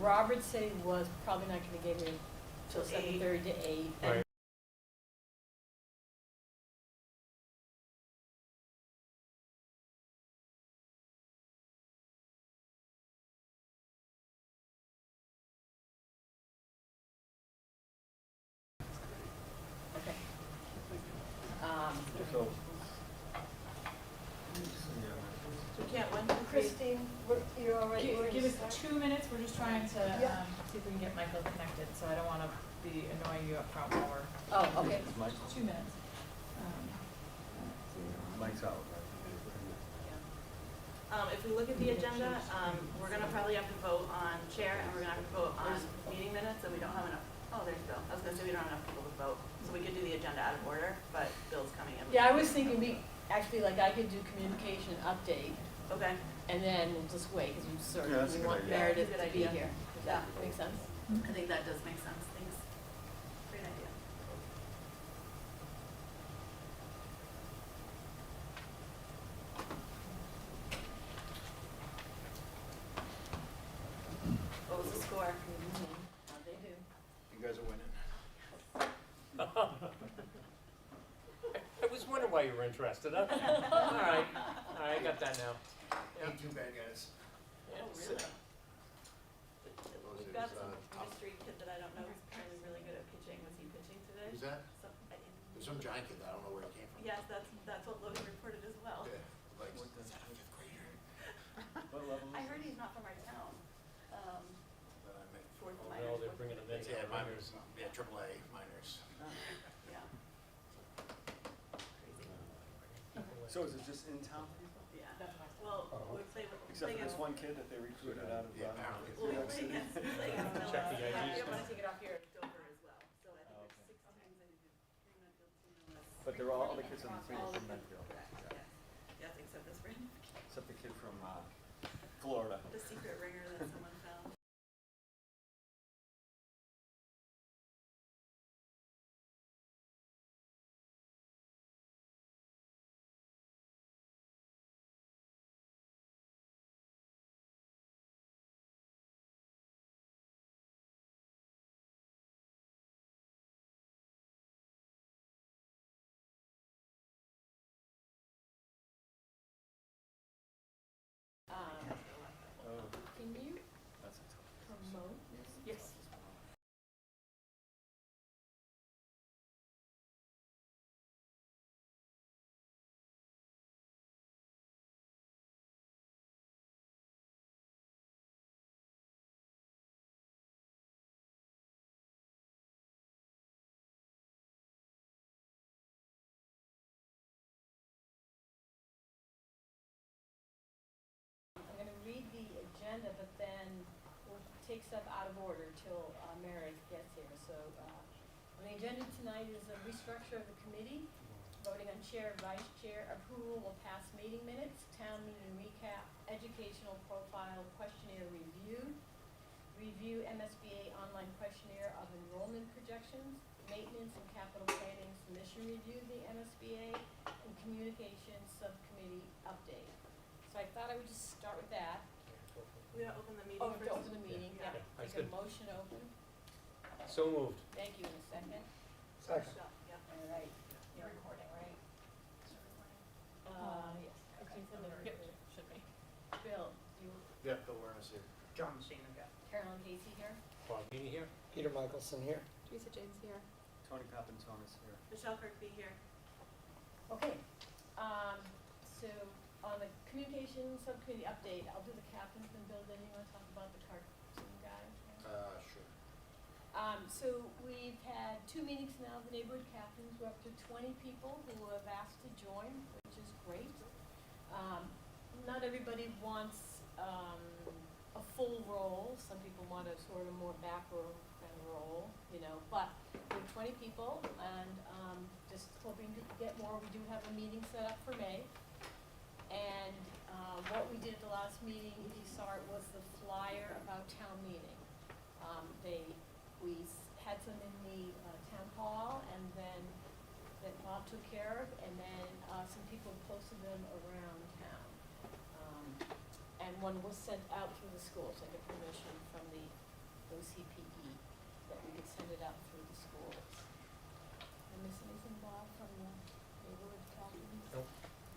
Robert said he was probably not gonna get here till 7:30 to 8. Right. Okay. So, We can't win. Christine, you're all right? Give us 2 minutes, we're just trying to, Yeah. see if we can get Michael connected, so I don't wanna be annoying you up front while we're. Oh, okay. is Mike, 2 minutes. Mike's out, If we look at the agenda, we're gonna probably have to vote on chair and we're gonna have to vote on meeting minutes and we don't have enough. Oh, there's Bill. I was gonna say we don't have enough people to vote, so we could do the agenda out of order, but Bill's coming in. Yeah, I was thinking actually, like, I could do communication update, Okay. and then we'll just wait, because we sort Yeah, that's of, a we good want idea. Meredith Good to be idea. here. Does that make sense? I think that does make sense. Thanks. Great idea. What was the score? How'd they do? You guys are winning. I was wondering why you were interested, huh? All right, I got that now. Yeah. Ain't too bad, guys. Yeah, Oh, so- really? We've got some mystery kid that I don't know who's apparently really good at pitching. Was he pitching today? Who's that? I didn't. There's some giant kid, I don't know where he came from. Yes, that's what Logan reported as well. Yeah, like, is that a fifth grader? What level I heard he's not from our town. That I met. Fourth Oh, minors. no, they're bringing them in. Yeah, minors. minors, yeah, AAA minors. Yeah. Crazy. So is it just in town? Yeah. Well, we play with. Except for this one kid that they recruited out of, Yeah, apparently. Well, New we York play City? against, we play against Miller. Check the IDs. Yeah, I'm gonna take it off here at Dover as well. So I think Oh, there's 6 teams and you do 3 Medfield, 2 Millis. But they're all the kids on the team All are the from kids, Medfield. correct, yes. Yes, except this random, Except the kid from, Florida. the secret ringer that someone found. Oh, Can you that's a tough. promote this? Yes. I'm gonna read the agenda, but then we'll take stuff out of order till Meredith gets here. So, on the agenda tonight is a restructure of the committee, voting on chair, vice chair, approval will pass meeting minutes, town meeting recap, educational profile questionnaire review, review MSBA online questionnaire of enrollment projections, maintenance and capital planning submission review, the MSBA, and communications subcommittee update. So I thought I would just start with that. We gotta open the meeting Oh, first. to open the meeting, Yeah. yeah. That's Take a good. motion open. So moved. Thank you, in a second. Second. Yeah. All right, you're recording, right? Yes. Okay, so the, Should be. Bill, you, Yeah, Bill Werner's here. John Messina, yeah. Carolyn Casey here? Bob Meany here? Peter Michelson here. Teresa James here. Tony Papantonis here. Michelle Kirkby here. Okay, so on the communication subcommittee update, I'll do the captains, and Bill, then you wanna talk about the cartoon guy? Sure. So we've had 2 meetings now, the neighborhood captains, we're up to 20 people who have asked to join, which is great. Not everybody wants, a full role, some people want a sort of more backroom kind of role, you know, but we have 20 people, and, just hoping to get more, we do have a meeting set up for May. And, what we did at the last meeting, if you saw it, was the flyer about town meeting. We had some in the town hall, and then that Bob took care of, and then some people posted them around town. And one was sent out through the school, so I got permission from the OCPE, that we could send it out through the schools. Did I miss anything, Bob, from the neighborhood captains? Nope,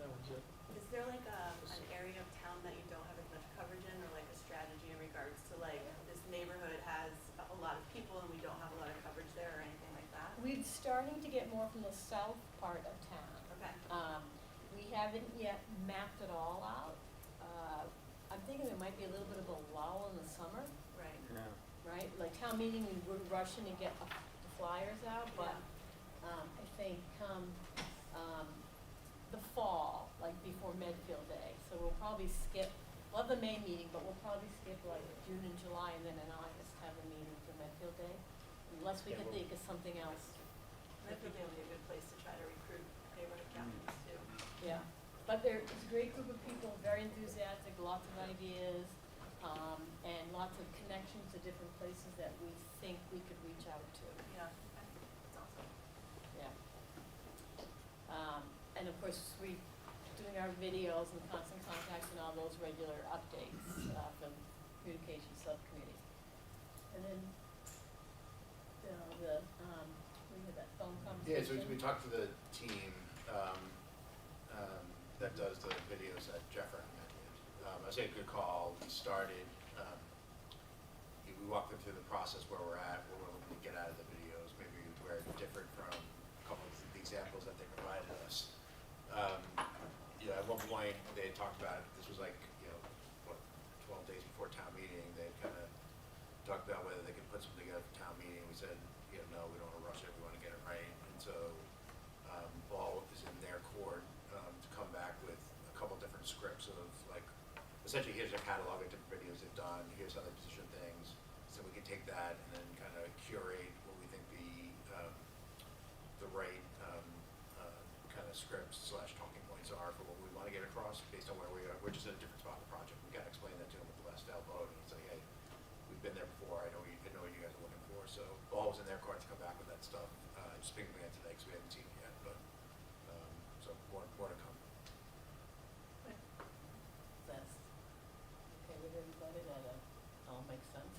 that was it. Is there like an area of town that you don't have as much coverage in, or like a strategy in regards to like, this neighborhood has a lot of people and we don't have a lot of coverage there or anything like that? We're starting to get more from the south part of town. Okay. We haven't yet mapped it all out. I'm thinking there might be a little bit of a lull in the summer, Right. Yeah. right? Like town meeting, we were rushing to get the flyers out, but, I think come, the fall, like before Medfield Day, so we'll probably skip, we'll have the May meeting, but we'll probably skip like June and July, and then in August have a meeting for Medfield Day, unless we Yeah, can we'll- think of something else. Medfield will be a good place to try to recruit neighborhood captains too. Yeah, but it's a great group of people, very enthusiastic, lots of ideas, and lots of connections to different places that we think we could reach out to, Yeah, that's awesome. yeah. And of course, we doing our videos and constant contacts and all those regular updates, from communication subcommittee. And then, we had that phone Yeah, so conversation. we talked to the team, that does the videos that Jeff recommended. I say a good call. We started, we walked them through the process where we're at, what we're looking to get out of the videos, maybe where it's different from a couple of the examples that they provided us. At one point, they had talked about, this was like, 12 days before town meeting, they kind of talked about whether they could put something together for town meeting. We said, no, we don't want to rush it, we want to get it right. And so, ball is in their court, to come back with a couple different scripts of like, essentially here's a catalog of different videos they've done, here's how they position things. So we can take that and then kind of curate what we think the right, kind of scripts / talking points are for what we want to get across based on where we are. We're just in a different spot in the project. We gotta explain that to them with the last vote and say, hey, we've been there before, I know what you guys are looking for. So ball was in their court to come back with that stuff. Just picking it today because we haven't seen it yet, but, so more to come. That's okay with everybody, that all makes sense.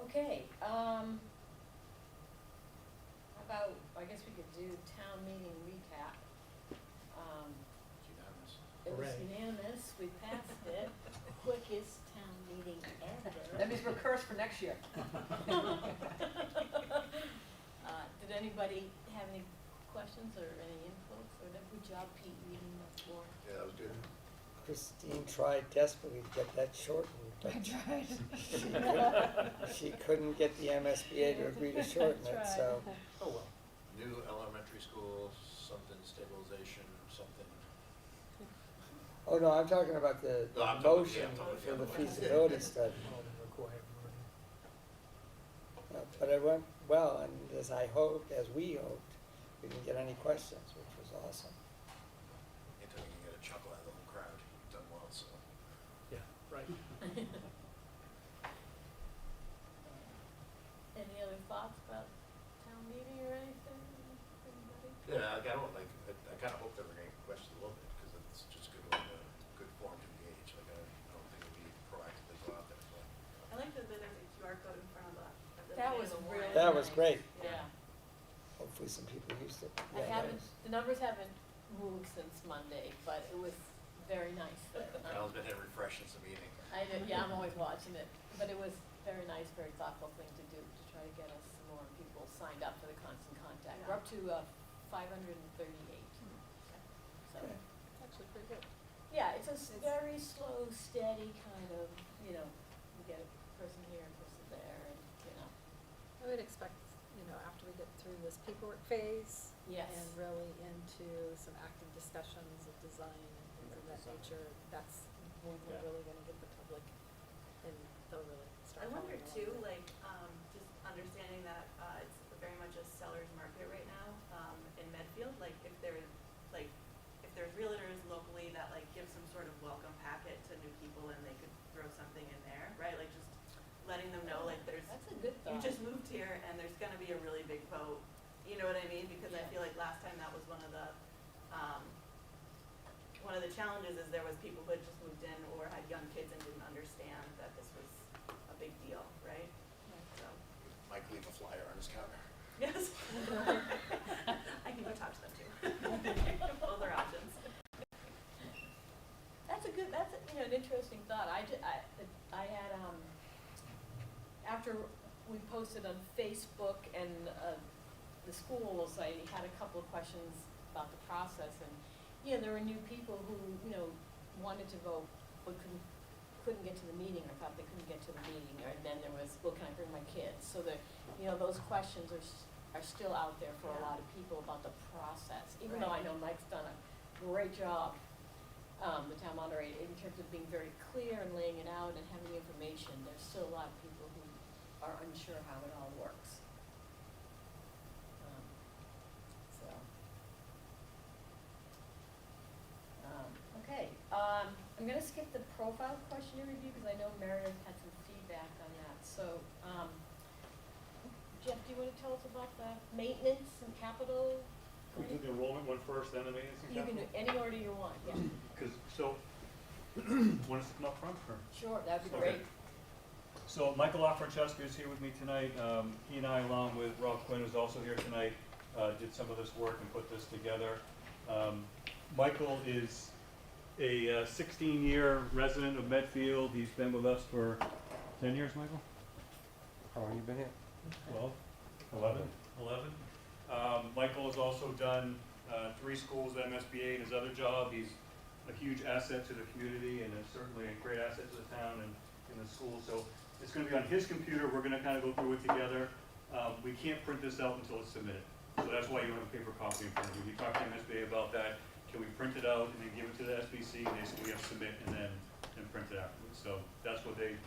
Okay, how about, I guess we could do town meeting recap. It's unanimous. It was Hooray. unanimous, we passed it, quickest town meeting ever. That means we're cursed for next year. Did anybody have any questions or any inputs, or good job, Pete, reading the floor? Yeah, that was good. Christine tried desperately to get that shortened, but tried. she couldn't get the MSBA to agree to shorten it, so. Oh, well. New elementary school, something stabilization, something. Oh, no, I'm talking about the No, I'm talking- motion yeah, I'm talking for about the the other one. feasibility study. All the required wording. But it went well, and as I hoped, as we hoped, we didn't get any questions, which was awesome. Anytime you can get a chuckle out of the whole crowd, you've done well, so. Yeah, right. Any other thoughts about town meeting or anything, anybody? Yeah, I don't, like, I kind of hope that we're getting questions a little bit, because it's just good, good form to engage. Like, I don't think we proactively go out there, so. I like that there's a QR code in front of the That beginning was of the really warrant. That was nice. great. Yeah. Hopefully some people used it. I Yeah, haven't, the numbers haven't moved since Monday, but it was very nice that, Alan's been hitting refresh since the meeting. I'm always watching it, but it was very nice, very thoughtful thing to do, to try to get us some more people signed up for the constant contact. We're up to 538, so. Okay. Actually pretty good. Yeah, it's a very slow, steady kind of, you get a person here, a person there, and, I would expect, after we get through this paperwork phase. Yes. And really into some active discussions of design and things of that nature, that's when we're Yeah. really gonna get the public, and they'll really I start wonder following too, along. like, just understanding that, it's very much a seller's market right now, in Medfield, like, if there's realtors locally that like give some sort of welcome packet to new people and they could throw something in there, right, like just letting them know, like, there's, that's a good thought. you just moved here and there's gonna be a really big vote, you know what I mean, because I Yeah. feel like last time that was one of the, one of the challenges is there was people who had just moved in or had young kids and didn't understand that this was a big deal, right? So, Mike leave a flyer on his counter. yes. I can go talk to them too. Both are options. That's an interesting thought. I had, after we posted on Facebook and, the schools, I had a couple of questions about the process, and, there were new people who, wanted to vote, but couldn't get to the meeting, or thought they couldn't get to the meeting, and then there was, well, can I bring my kids? So those questions are still out there for a lot of people about the process, even though I know Mike's done a great job, the town moderator, in terms of being very clear and laying it out and having the information. There's still a lot of people who are unsure how it all works. Okay, I'm gonna skip the profile questionnaire review because I know Meredith had some feedback on that. So, Jeff, do you wanna tell us about the maintenance and capital? Can we do the enrollment one first, then the maintenance and You can capital? do any order you want, yeah. Want us to come up front, or? Sure, that'd be Okay. great. So Michael LaFrancesca is here with me tonight. He and I, along with Rob Quinn, who's also here tonight, did some of this work and put this together. Michael is a 16-year resident of Medfield. He's been with us for 10 years, Michael? How long you been here? 12? 11? Michael has also done 3 schools at MSBA in his other job. He's a huge asset to the community and is certainly a great asset to the town and in the school. So it's going to be on his computer. We're going to kind of go through it together. We can't print this out until it's submitted. So that's why you don't have a paper copy in front of you. We talked to MSBA about that. Can we print it out and then give it to the SBC, and they said we have to submit and then print it afterwards. So that's what they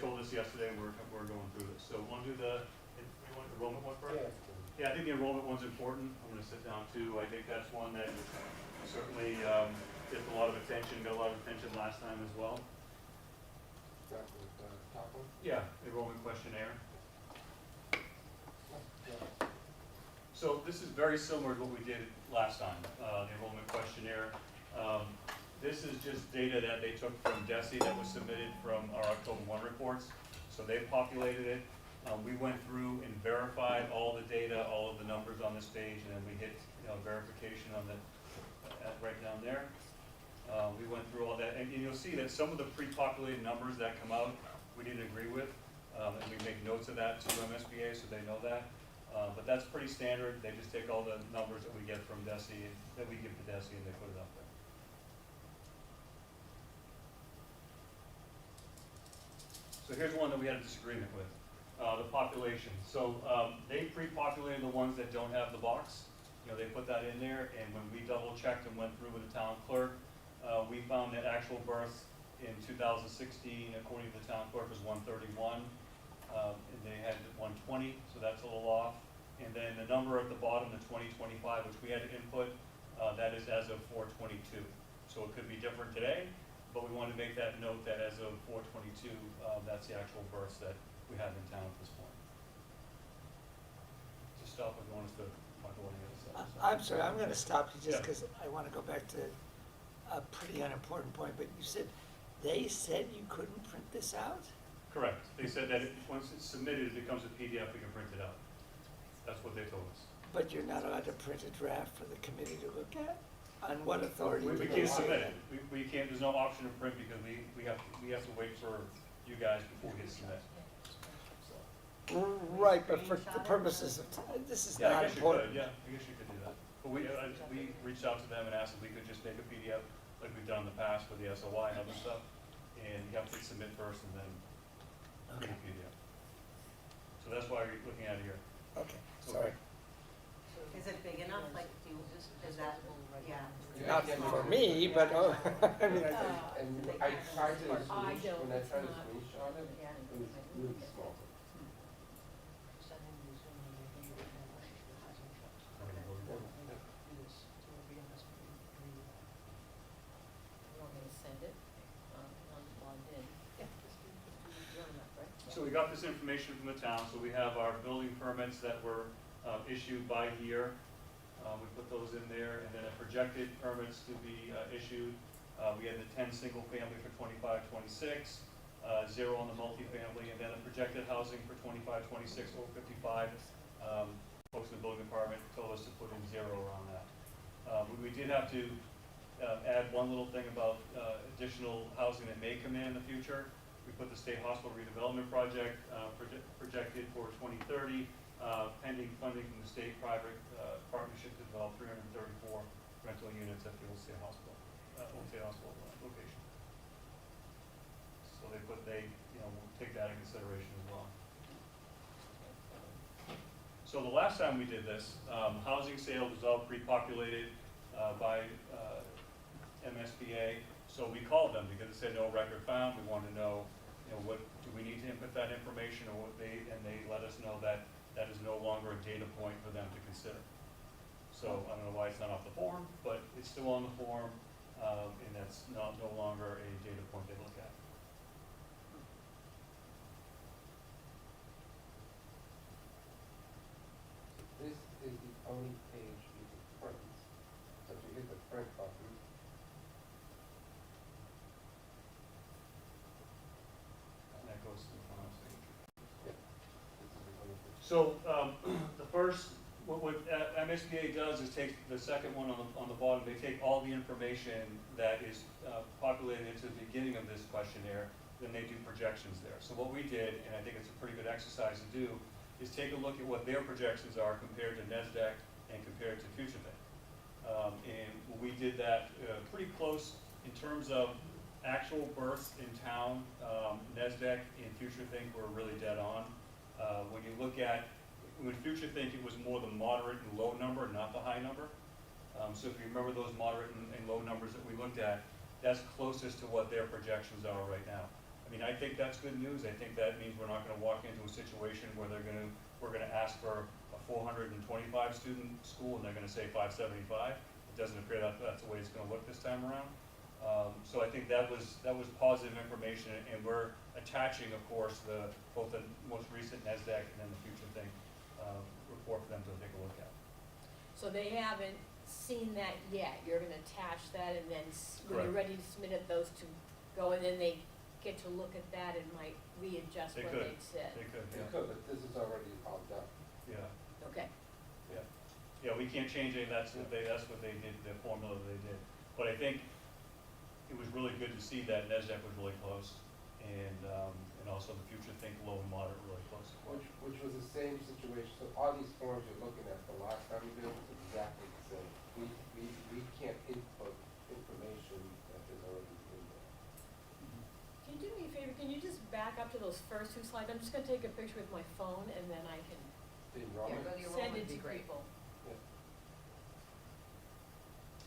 told us yesterday, and we're going through this. So we'll do the enrollment one first? Yeah, I think the enrollment one's important. I'm gonna sit down too. I think that's one that certainly gets a lot of attention, got a lot of attention last time as well. Start with the top one? Yeah, enrollment questionnaire. So this is very similar to what we did last time, the enrollment questionnaire. This is just data that they took from DESI that was submitted from our October 1 reports. So they populated it. We went through and verified all the data, all of the numbers on this page, and then we hit verification on the right down there. We went through all that, and you'll see that some of the pre-populated numbers that come out, we didn't agree with, and we make notes of that to MSBA so they know that. But that's pretty standard. They just take all the numbers that we get from DESI, that we give to DESI, and they put it up there. So here's one that we had a disagreement with, the population. So they pre-populated the ones that don't have the box. They put that in there, and when we double-checked and went through with the town clerk, we found that actual birth in 2016, according to the town clerk, was 131. And they had 120, so that's a little off. And then the number at the bottom, the 2025, which we had to input, that is as of 4/22. So it could be different today, but we wanted to make that note that as of 4/22, that's the actual births that we have in town at this point. To stop if you want us to talk about any other stuff. I'm sorry, I'm gonna stop you just Yeah. because I wanna go back to a pretty unimportant point, but you said, they said you couldn't print this out? Correct. They said that once it's submitted, it becomes a PDF, we can print it out. That's what they told us. But you're not allowed to print a draft for the committee to look at? On what authority? We do they can't say submit that? it. We can't, there's no option to print because we have to wait for you guys before we hit submit. Right, but for the purposes of, this is Yeah, I not guess you important. could, yeah, I guess you could do that. But we reached out to them and asked if we could just make a PDF like we've done in the past for the SOI and other stuff. And you have to submit first and then make a PDF. So that's why you're looking at it here. Okay, sorry. Is it big enough, like, is that, yeah? Not for me, but, I mean, And I tried to, I don't, when I it's tried to not. screenshot it, it was really small. You want me to send it? I'm logged in. You're on that, right? So we got this information from the town, so we have our building permits that were issued by year. We put those in there, and then a projected permits to be issued. We had the 10 single family for 25, 26, 0 on the multifamily, and then a projected housing for 25, 26, over 55. Folks in the building department told us to put in 0 around that. We did have to add one little thing about additional housing that may come in the future. We put the state hospital redevelopment project projected for 2030, pending funding from the state-private partnership to develop 334 rental units at the Old State Hospital location. So we'll take that in consideration as well. So the last time we did this, housing sales was all pre-populated by MSBA. So we called them because it said no record found. We wanted to know, what do we need to input that information, or and they let us know that that is no longer a data point for them to consider. So I don't know why it's not off the form, but it's still on the form, and that's no longer a data point they look at. This is the only page you can print. So if you hit the print button, And that goes to the final signature. this is the only page. So the first, what MSBA does is take the second one on the bottom. They take all the information that is populated into the beginning of this questionnaire, then they do projections there. So what we did, and I think it's a pretty good exercise to do, is take a look at what their projections are compared to NASDAQ and compared to Future Thing. And we did that pretty close in terms of actual births in town. NASDAQ and Future Think were really dead on. When you look at, when Future Think, it was more the moderate and low number, not the high number. So if you remember those moderate and low numbers that we looked at, that's closest to what their projections are right now. I mean, I think that's good news. I think that means we're not gonna walk into a situation where we're gonna ask for a 425 student school and they're gonna say 575. It doesn't appear that that's the way it's gonna look this time around. So I think that was positive information, and we're attaching, of course, both the most recent NASDAQ and then the Future Thing report for them to take a look at. So they haven't seen that yet, you're gonna attach that, and then when you're Correct. ready to submit it, those two go, and then they get to look at that and might readjust They what could. they've said. They could, You yeah. could, but this is already all done. Yeah, Okay, yeah, we can't change it, that's what they did, the formula that they did. But I think it was really good to see that NASDAQ was really close, and also the Future Think low and moderate really close as well. Which was the same situation. So all these forms you're looking at the last time we did it was exactly the same. We can't input information that is already in there. can you do me a favor, can you just back up to those first two slides? I'm just gonna take a picture with my phone, and then I can The enrollment, Yeah, the send enrollment it would to be great. people.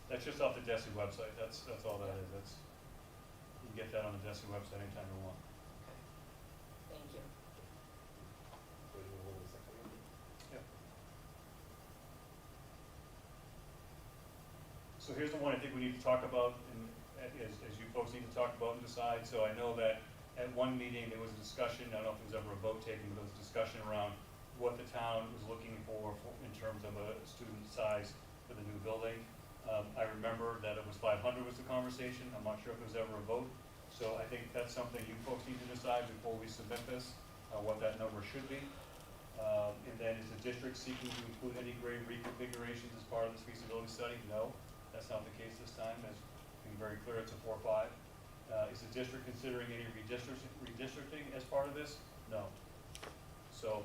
That's just off the DESI website, that's all that is, you can get that on the DESI website anytime you want. Thank you. so you know, the second one. So here's the one I think we need to talk about, and as you folks need to talk about and decide. So I know that at one meeting, there was a discussion, I don't know if there was ever a vote taken, but there was a discussion around what the town was looking for in terms of a student size for the new building. I remember that it was 500 was the conversation. I'm not sure if there was ever a vote. So I think that's something you folks need to decide before we submit this, what that number should be. And then is the district seeking to include any grade reconfigurations as part of this feasibility study? No, that's not the case this time. As being very clear, it's a 4-5. Is the district considering any redistricting as part of this? No. So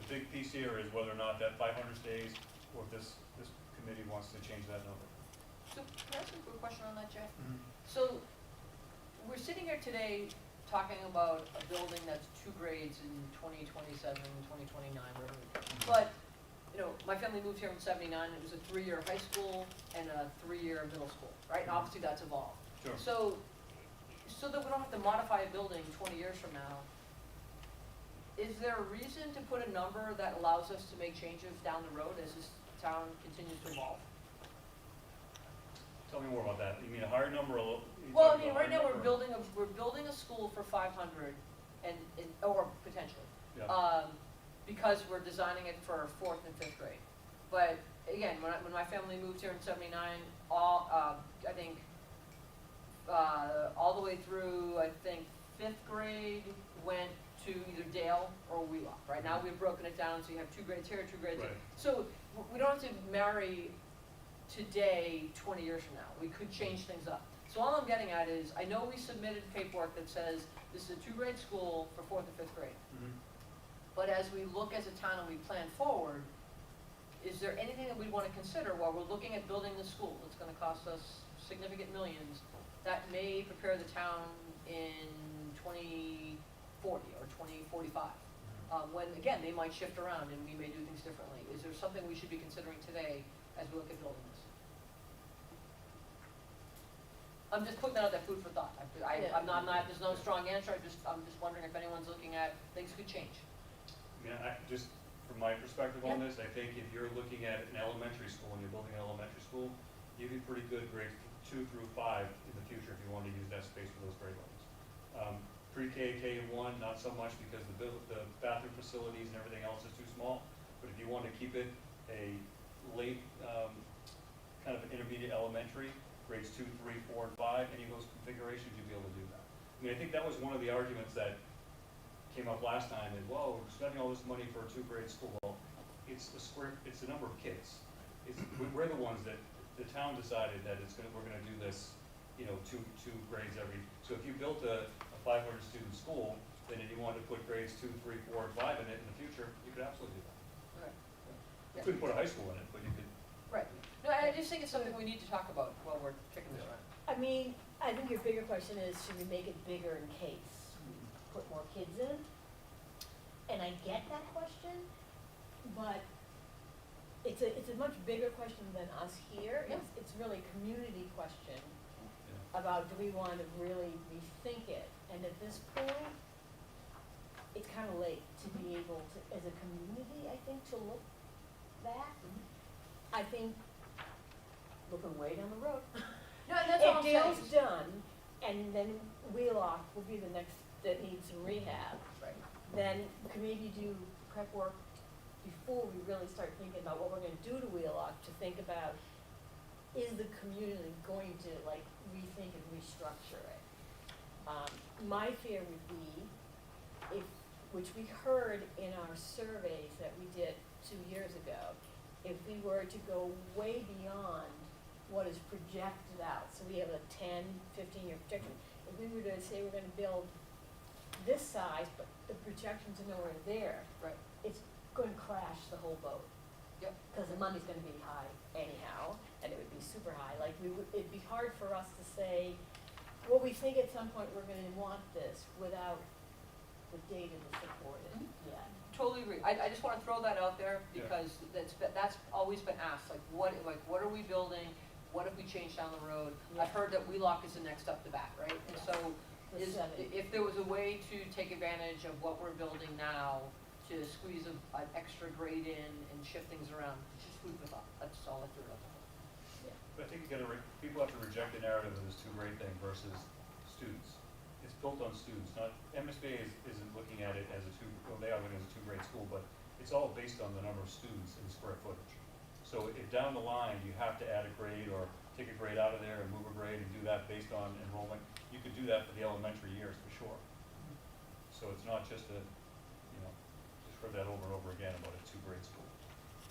the big piece here is whether or not that 500 stays, or if this committee wants to change that number. So can I ask a quick question on that, Jeff? So we're sitting here today talking about a building that's 2 grades in 2027, 2029, whatever. But, my family moved here in '79. It was a 3-year high school and a 3-year middle school, right? And obviously that's evolved. Sure. So that we don't have to modify a building 20 years from now, is there a reason to put a number that allows us to make changes down the road as this town continues to evolve? Tell me more about that. You mean a higher number or low? Well, I mean, right now, we're building a school for 500 or potentially, Yeah, because we're designing it for 4th and 5th grade. but again, when my family moved here in '79, I think, all the way through, I think, 5th grade went to either Dale or Wheelock. Right now, we've broken it down, so you have 2 grades here, 2 grades there. Right. So we don't have to marry today, 20 years from now. We could change things up. So all I'm getting at is, I know we submitted paperwork that says this is a 2-grade school for 4th and 5th grade. Mhm. But as we look as a town and we plan forward, is there anything that we'd want to consider while we're looking at building the school that's going to cost us significant millions that may prepare the town in 2040 or 2045? When, again, they might shift around and we may do things differently. Is there something we should be considering today as we look at building this? I'm just putting that out there, food for thought. I'm not, there's no strong answer, I'm just wondering if anyone's looking at, things could change. I mean, just from my perspective on this, I think if you're looking at an elementary school and you're building an elementary school, you'd be pretty good grades 2 through 5 in the future if you want to use that space for those grade levels. Pre-K, K1, not so much because the bathroom facilities and everything else is too small. But if you want to keep it a late, kind of intermediate elementary, grades 2, 3, 4, and 5, any of those configurations, you'd be able to do that. I mean, I think that was one of the arguments that came up last time is, whoa, we're spending all this money for a 2-grade school. Well, it's the number of kids. We're the ones that, the town decided that we're gonna do this, you know, two grades every, so if you built a 500 student school, then if you wanted to put grades 2, 3, 4, and 5 in it in the future, you could absolutely do that. Right. You couldn't put a high school in it, but you could. Right. No, I just think it's something we need to talk about while we're kicking this around. I mean, I think your bigger question is, should we make it bigger in case we put more kids in? And I get that question, but it's a much bigger question than us here. Yeah. It's really a community question about, do we want to really rethink it? And at this point, it's kind of late to be able to, as a community, I think, to look back. I think, looking way down the road. No, that's all I'm saying. If Dale's done, and then Wheelock will be the next that needs some rehab, Right. then can maybe do prep work before we really start thinking about what we're gonna do to Wheelock, to think about, is the community going to like rethink and restructure it? My fear would be which we heard in our surveys that we did 2 years ago, if we were to go way beyond what is projected out, so we have a 10, 15-year projection, if we were to say we're gonna build this size, but the projections are nowhere there, Right. it's gonna crash the whole boat. Yep. Because the money's gonna be high anyhow, and it would be super high, like it'd be hard for us to say, well, we think at some point we're gonna want this without the data to support it yet. Totally agree. I just want to throw that out there Yeah. because that's always been asked, like what are we building? What if we change down the road? Yeah. I've heard that Wheelock is the next up the back, right? And so The is, 70. if there was a way to take advantage of what we're building now to squeeze an extra grade in and shift things around, just food for thought. That's all I threw out there. But I think people have to reject the narrative of this 2-grade thing versus students. It's built on students, not, MSBA isn't looking at it as they are looking at it as a 2-grade school, but it's all based on the number of students and square footage. So if down the line you have to add a grade or take a grade out of there and move a grade and do that based on enrollment, you could do that for the elementary years for sure. So it's not just just heard that over and over again about a 2-grade school.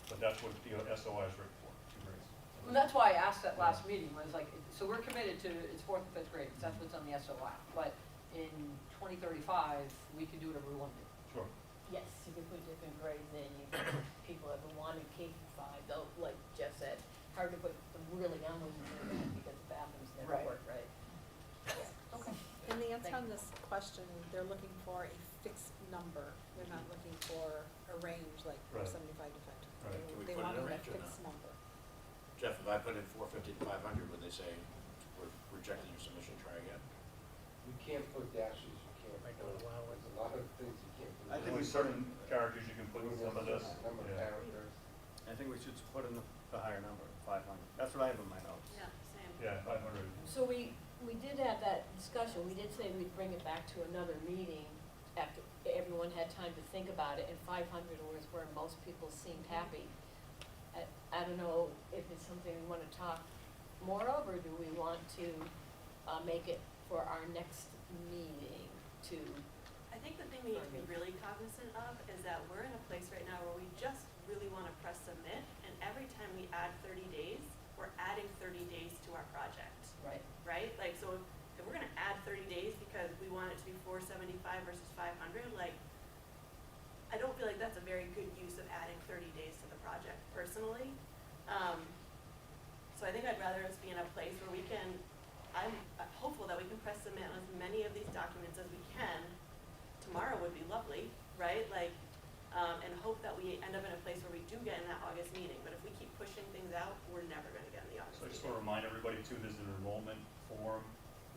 But that's what the SOI is written for, 2 grades. And that's why I asked that last meeting, was like, so we're committed to, it's 4th and 5th grade, 'cause that's what's on the SOI. But in 2035, we can do whatever we want to do. Sure. Yes, you could put different grades in, you could, people have wanted K-5, though, like Jeff said, hard to put the really young ones in there because the bathrooms never Right. work right. Okay. In the answer on this question, they're looking for a fixed number. They're not looking for a range like Right. 75 to 500. Right. Can we They put in want a a range or fixed number. Jeff, if I put in 450 to 500, would they say, we're rejecting your submission, try again? You can't put dashes, you can't. I don't allow it. There's a lot of things you can't do. I think Only certain characters you can put in some of this. Number of Yeah. characters. I think we should put in the higher number, 500. That's what I have in my notes. Yeah, same. Yeah, 500. So we did have that discussion, we did say we'd bring it back to another meeting after everyone had time to think about it, and 500 was where most people seemed happy. I don't know if it's something we wanna talk more of, or do we want to, make it for our next meeting to, I think the thing we need to be really cognizant of is that we're in a place right now where we just really wanna press submit, and every time we add 30 days, we're adding 30 days to our project, right? right? Like, so if we're gonna add 30 days because we want it to be 475 versus 500, like, I don't feel like that's a very good use of adding 30 days to the project personally. So I think I'd rather us be in a place where we can, I'm hopeful that we can press submit on as many of these documents as we can. Tomorrow would be lovely, right? Like, and hope that we end up in a place where we do get in that August meeting. But if we keep pushing things out, we're never gonna get in the August So I just meeting. want to remind everybody too, there's an enrollment form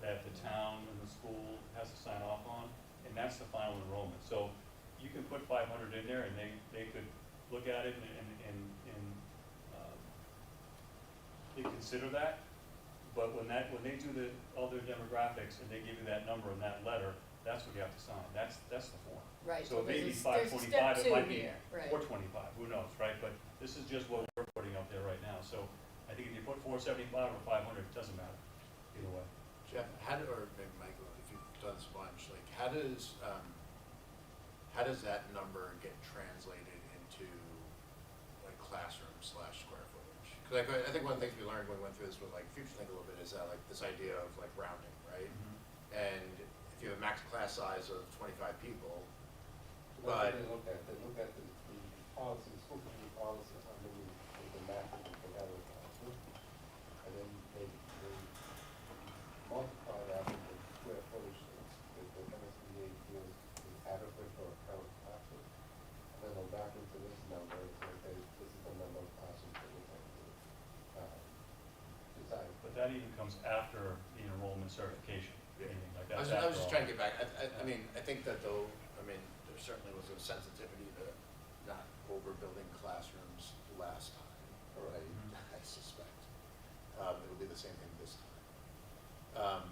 that the town and the school has to sign off on, and that's the final enrollment. So you can put 500 in there, and they could look at it and they consider that. But when they do all their demographics and they give you that number and that letter, that's what you have to sign. That's the form. Right, So it may be there's a 525, step it might two be here, right. 425, who knows, right? But this is just what we're putting up there right now. So I think if you put 475 or 500, it doesn't matter, either way. Jeff, or maybe Michael, if you've done this a bunch, like, how does that number get translated into, like, classroom / square footage? Because I think one of the things we learned when we went through this with, like, future think a little bit is that, like, this idea of, like, rounding, right? And if you have a max class size of 25 people, What but they look at the policy, the school committee policy, how many of the math that you can have in a classroom. And then they multiply that with the square footage that the MSBA feels is adequate for a current classroom. And then go back into this number and say, okay, this is the number of classrooms that we're going to decide. But that even comes after the enrollment certification, meaning like I that's was just after trying to all. get back, I mean, I think that though, I mean, there certainly was a sensitivity to not overbuilding classrooms last time, right? I suspect. It'll be the same thing this time.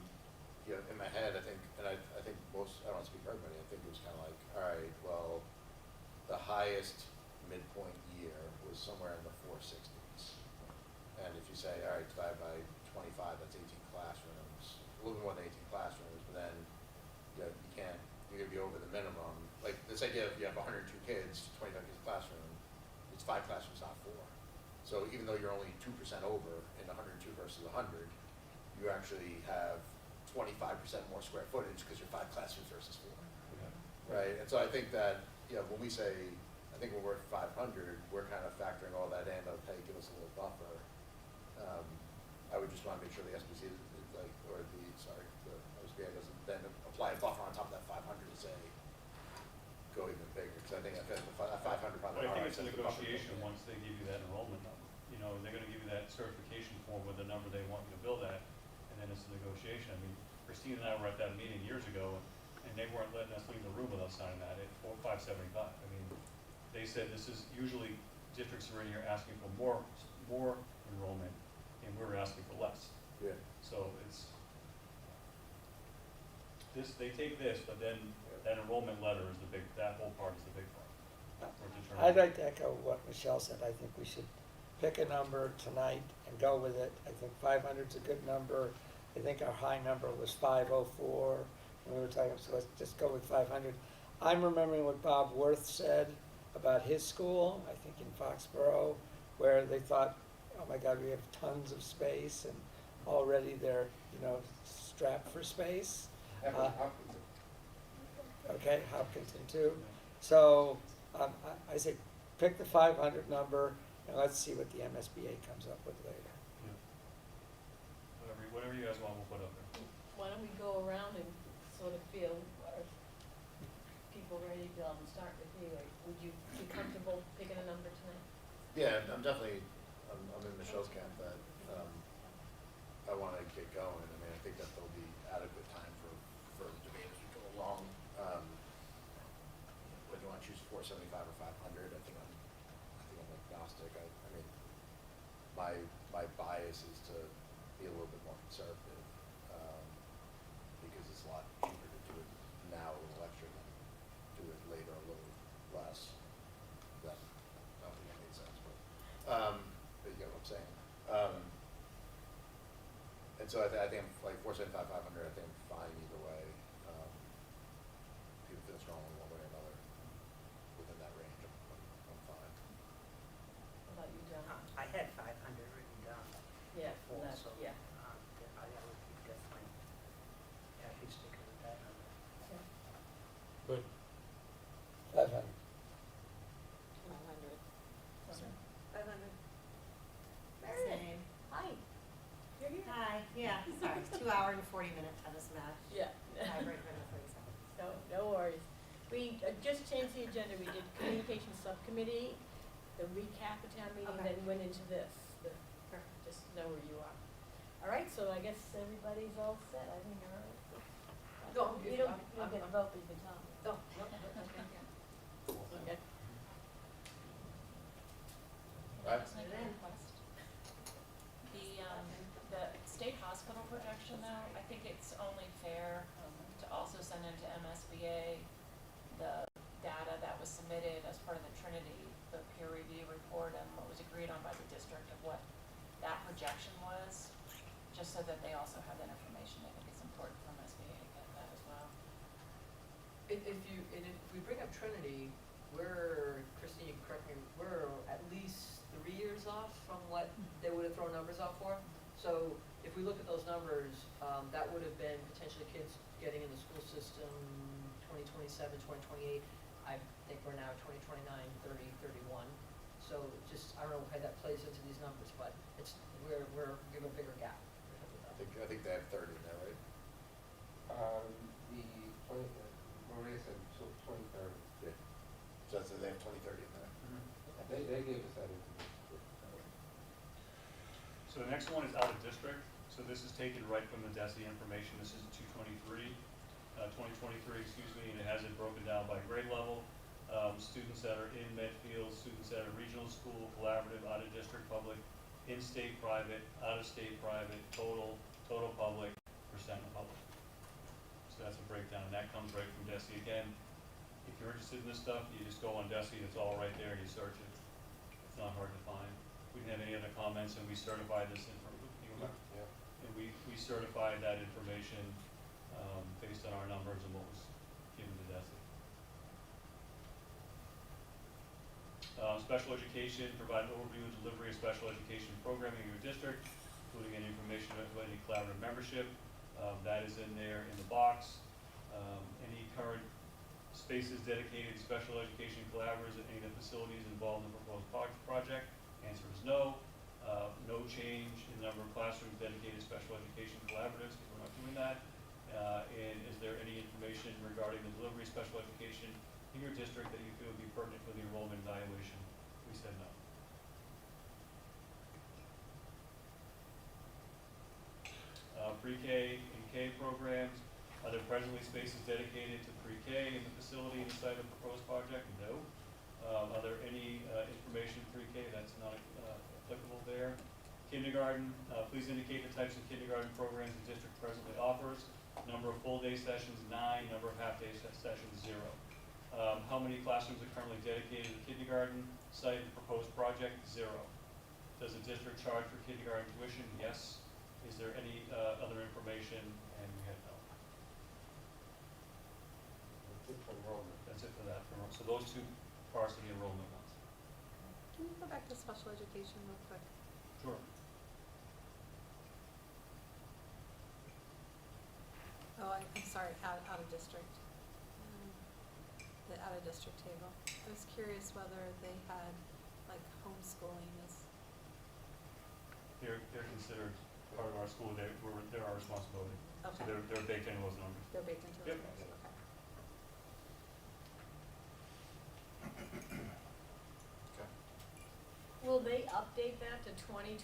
You know, in my head, I think, and I think most, I don't want to speak for everybody, I think it was kind of like, all right, well, the highest midpoint year was somewhere in the 460s. And if you say, all right, divide by 25, that's 18 classrooms, a little bit more than 18 classrooms, but then you're going to be over the minimum. Like this idea of you have 102 kids, 25 kids a classroom, it's 5 classrooms, not 4. So even though you're only 2% over in 102 versus 100, you actually have 25% more square footage because you're 5 classrooms versus 4. Right? And so I think that, when we say, I think when we're at 500, we're kind of factoring all that in of, hey, give us a little buffer. I would just want to make sure the SBC, the SBA doesn't then apply a buffer on top of that 500 to say, go even bigger, because I think the 500 probably. But I think it's a negotiation once they give you that enrollment number. They're gonna give you that certification form with the number they want you to bill at, and then it's a negotiation. I mean, Christine and I were at that meeting years ago, and they weren't letting us leave the room without signing that at 575. I mean, they said this is usually districts are in here asking for more enrollment, and we're asking for less. Yeah. So they take this, but then that enrollment letter is that whole part is the big part. for determining. I'd like to echo what Michelle said. I think we should pick a number tonight and go with it. I think 500's a good number. I think our high number was 504 when we were talking, so let's just go with 500. I'm remembering what Bob Worth said about his school, I think in Foxborough, where they thought, oh my God, we have tons of space and already they're, strapped for space. Okay, Hopkinton too. So I say pick the 500 number and let's see what the MSBA comes up with later. Yeah. Whatever you guys want, we'll put up there. Why don't we go around and sort of feel, are people ready to start with you? Or would you be comfortable picking a number tonight? Yeah, I'm definitely, I'm in Michelle's camp that I want to get going. I mean, I think that there'll be adequate time for debate as we go along. Whether you want to choose 475 or 500, I think I'm agnostic. I mean, my bias is to be a little bit more conservative because it's a lot cheaper to do it now a little extra than do it later a little less. That I don't think that makes sense, but so I think like 475, 500, I think fine either way. People feel strongly one way or another within that range, I'm fine. How about you, John? I had 500 written down. Yeah, before, that, so, yeah. I would be definitely happy sticking with that number. Good. 500. 500. Same. Hi. You're here. Hi, yeah, sorry, 2 hour and 40 minute tennis match. Yeah. Tiebreaker in the 37. No worries. We just changed the agenda. We did communication subcommittee, the recap of town meeting, Okay. then went into this, just to know where you are. All right, so I guess everybody's all set. I think you're all right. No, You don't get a vote, but you can tell me. No, okay. Okay. Right? Just make a request. The state hospital projection though, I think it's only fair to also send into MSBA the data that was submitted as part of the Trinity, the peer review report and what was agreed on by the district of what that projection was, just so that they also have that information. I think it's important for MSBA to get that as well. If we bring up Trinity, Christine, you can correct me, we're at least 3 years off from what they would have thrown numbers out for. So if we look at those numbers, that would have been potentially kids getting in the school system 2027, 2028. I think we're now 2029, 30, 31. So just, I don't know how that plays into these numbers, but we have a bigger gap. I think they have 30 now, right? The 20, Maria said 2030. Yeah. So they have 2030 in there. They gave us that information. So the next one is out of district. So this is taken right from the DESI information. This is 2023, and it has it broken down by grade level. Students that are in Medfield, students that are regional school, collaborative, out of district public, in-state private, out-of-state private, total public, percent of public. So that's a breakdown. And that comes right from DESI. Again, if you're interested in this stuff, you just go on DESI. It's all right there. You search it. It's not hard to find. We didn't have any other comments, and we certified this information. Yeah. And we certified that information based on our numbers and what was given to DESI. Special education, provide an overview and delivery of special education programming in your district, including any information about any collaborative membership. That is in there in the box. Any current spaces dedicated to special education collaborators at any of the facilities involved in the proposed project? Answer is no. No change in the number of classrooms dedicated to special education collaboratives, because we're not doing that. And is there any information regarding the delivery of special education in your district that you feel would be pertinent for the enrollment evaluation? We said no. Pre-K and K programs, are there presently spaces dedicated to pre-K in the facility inside of the proposed project? No. Are there any information pre-K that's not applicable there? Kindergarten, please indicate the types of kindergarten programs the district presently offers. Number of full-day sessions, 9. Number of half-day sessions, 0. How many classrooms are currently dedicated to the kindergarten site, the proposed project? 0. Does the district charge for kindergarten tuition? Yes. Is there any other information? And we had no. That's it for enrollment. That's it for that. So those two parts of the enrollment ones. Can you go back to special education real quick? Sure. Oh, I'm sorry, out of district. The out of district table. I was curious whether they had like homeschooling is, They're considered part of our school. They're our responsibility. So okay, they're baked into those numbers. they're baked into Yep. the numbers, okay. Okay. Will they update that to 2024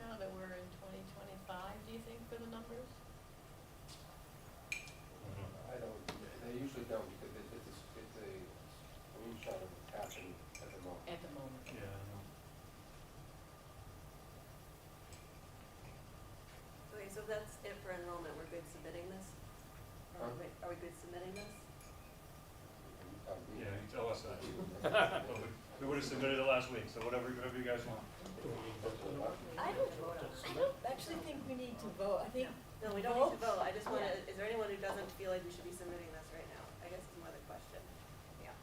now that we're in 2025, do you think, for the numbers? I don't, they usually don't, because it's a screenshot of what's happening at the moment. At the moment. Yeah, I know. Okay, so that's it for enrollment, we're good submitting this? Huh? Are we good submitting this? You tell me. Yeah, you tell us that. But We would have submitted it last week, so whatever you guys want. I don't actually think we need to vote. I think No, we don't need to vote, I just wanna, is there anyone who doesn't feel like we should be submitting this right now? I guess is more the question. Yeah.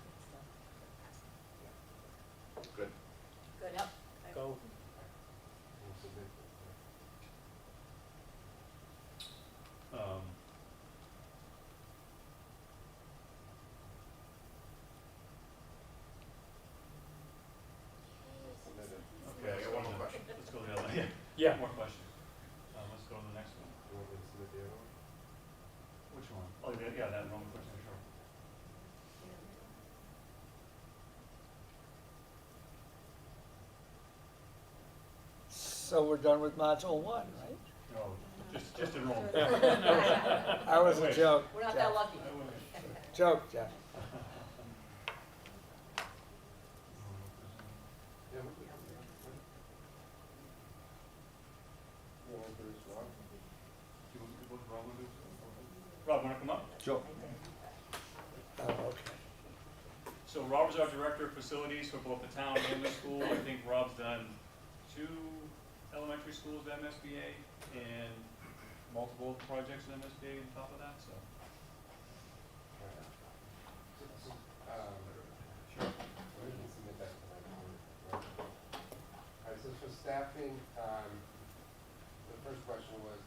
Good. Good. Yep. Okay. Go. We'll submit it. Submit it. Okay, I got one more question. Let's go to the other, yeah. Yeah. More questions. Let's go to the next one. Do you want me to submit the other one? Which one? Oh, yeah, that one question, sure. So we're done with module one, right? No, just enroll. That was a Wait. joke. We're not Jeff. that lucky. Joke, Jeff. Yeah, we can. You want to do this, Rob? Rob, wanna come up? Joke. Oh, okay. So Rob is our director of facilities for both the town and the school. I think Rob's done 2 elementary schools at MSBA and multiple projects at MSBA on top of that, so. Sure. We can submit that tonight. Right. All right, so for staffing, the first question was,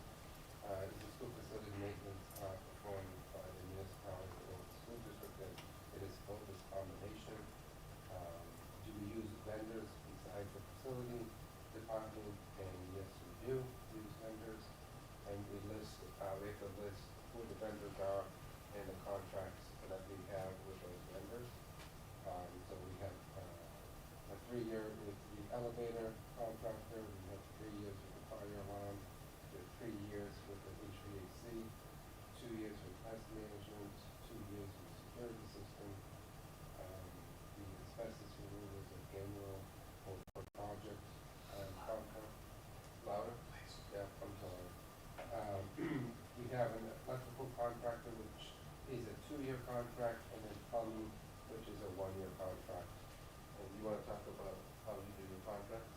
is the school facility maintenance performed by the municipality or the school district? And it is both this combination. Do we use vendors besides the facility department? And yes, we do use vendors. And we have to list who the vendors are and the contracts that we have with those vendors. So we have a 3-year with the elevator contractor, we have 3 years with the fire alarm, we have 3 years with the HVAC, 2 years with pest management, 2 years with security system. The asbestos removal is an annual or project contract. Louder? Yeah, I'm sorry. We have an electrical contractor, which is a 2-year contract, and then plumbing, which is a 1-year contract. And you wanna talk about how you do your contracts?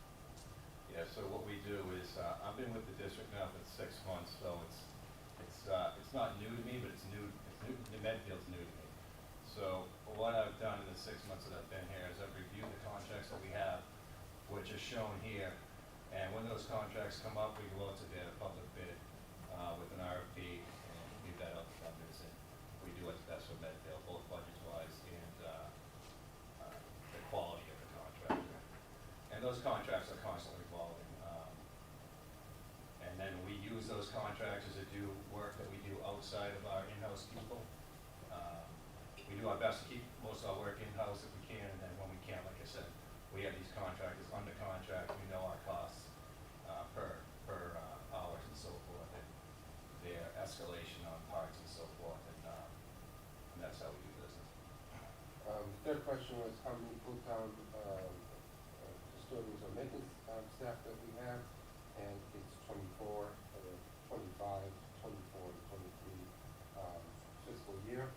Yeah, so what we do is, I've been with the district now for 6 months, so it's not new to me, but the Medfield's new to me. So what I've done in the 6 months that I've been here is I've reviewed the contracts that we have, which are shown here. And when those contracts come up, we go out to bid, a public bid, with an RFP, and leave that out to vendors, and we do what's best for Medfield, both budget-wise and, the quality of the contractor. And those contracts are constantly evolving. And then we use those contractors to do work that we do outside of our in-house people. We do our best to keep most of our work in-house if we can, and then when we can't, like I said, we have these contractors under contract, we know our costs, per hours and so forth, and their escalation on parts and so forth, and that's how we do business. Third question was how many full-time custodians or maintenance staff that we have, and it's 24, 25, 24 to 23 fiscal year.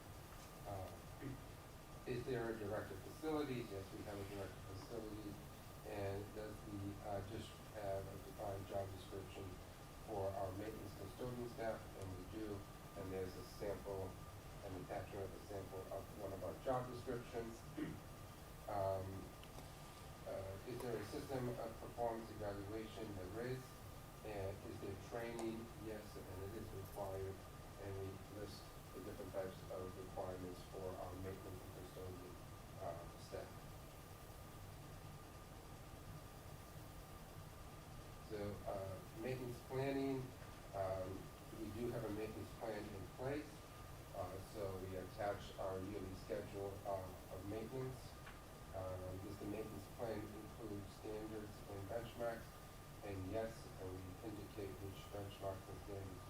Is there a director of facilities? Yes, we have a director of facilities. And does the district have a defined job description for our maintenance custodian staff? And we do. And there's a sample, an attachment of a sample of one of our job descriptions. Is there a system of performance evaluation? There is. And is there training? Yes, and it is required. And we list the different types of requirements for our maintenance and custodian staff. So, maintenance planning, we do have a maintenance plan in place. So we attach our yearly schedule of maintenance. Does the maintenance plan include standards and benchmarks? And yes, and we indicate which benchmarks and standards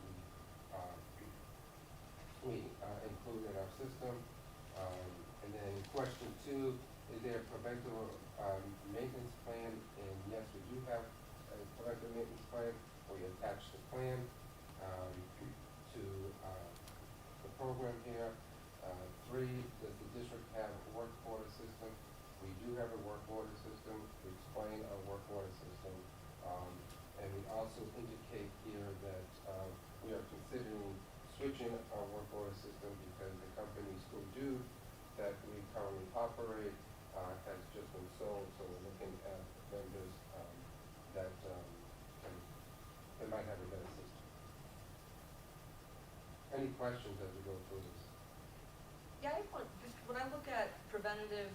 we include in our system. And then question 2, is there a preventive maintenance plan? And yes, we do have a preventive maintenance plan. We attach the plan to the program here. 3, does the district have a work order system? We do have a work order system, we explain our work order system, and we also indicate here that, we are considering switching our work order system because the company School Dude that we currently operate, has just been sold, so we're looking at vendors, that might have a better system. Any questions as we go through this? Yeah, I have one, just when I look at preventative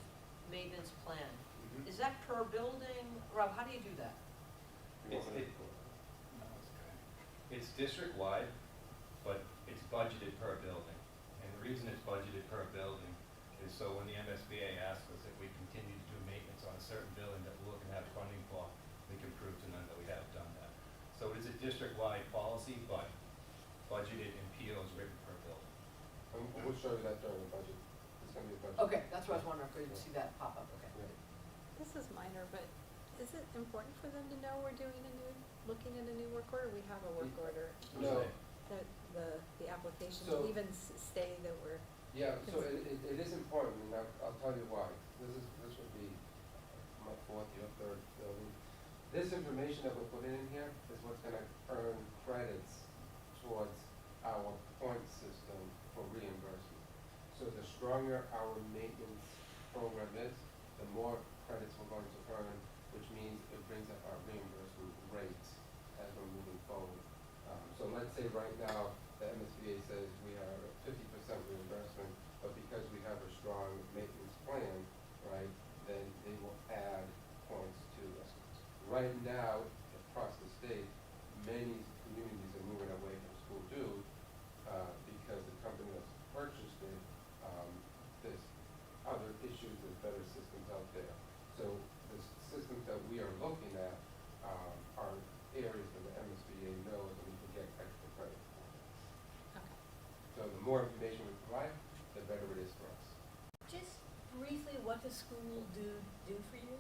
maintenance plan, Mhm. is that per building? Rob, how do you do that? You want me to- No, it's okay. It's district-wide, but it's budgeted per building. And the reason it's budgeted per building is so when the MSBA asks us if we continue to do maintenance on a certain building that we're looking to have funding for, we can prove to them that we have done that. So it is a district-wide policy, but budgeted and POs written per building. And we'll show you that during the budget, it's gonna be a budget. Okay, that's what I was wondering, if we didn't see that pop up, okay. Yeah. This is minor, but is it important for them to know we're looking at a new work order? We have a work order. No, The application So- to even say that we're, yeah, so it is important, and I'll tell you why. This would be my fourth or third building. This information that we're putting in here is what's gonna earn credits towards our point system for reimbursement. So the stronger our maintenance program is, the more credits we're going to earn, which means it brings up our reimbursement rates as we're moving forward. So let's say right now, the MSBA says we are at 50% reimbursement, but because we have a strong maintenance plan, right, then they will add points to us. Right now, across the state, many communities are moving away from School Dude, because the company that's purchased it, there's other issues, there's better systems out there. So the systems that we are looking at, are areas that the MSBA knows that we can get extra credit for. okay. So the more information we provide, the better it is for us. Just briefly, what does School do for you?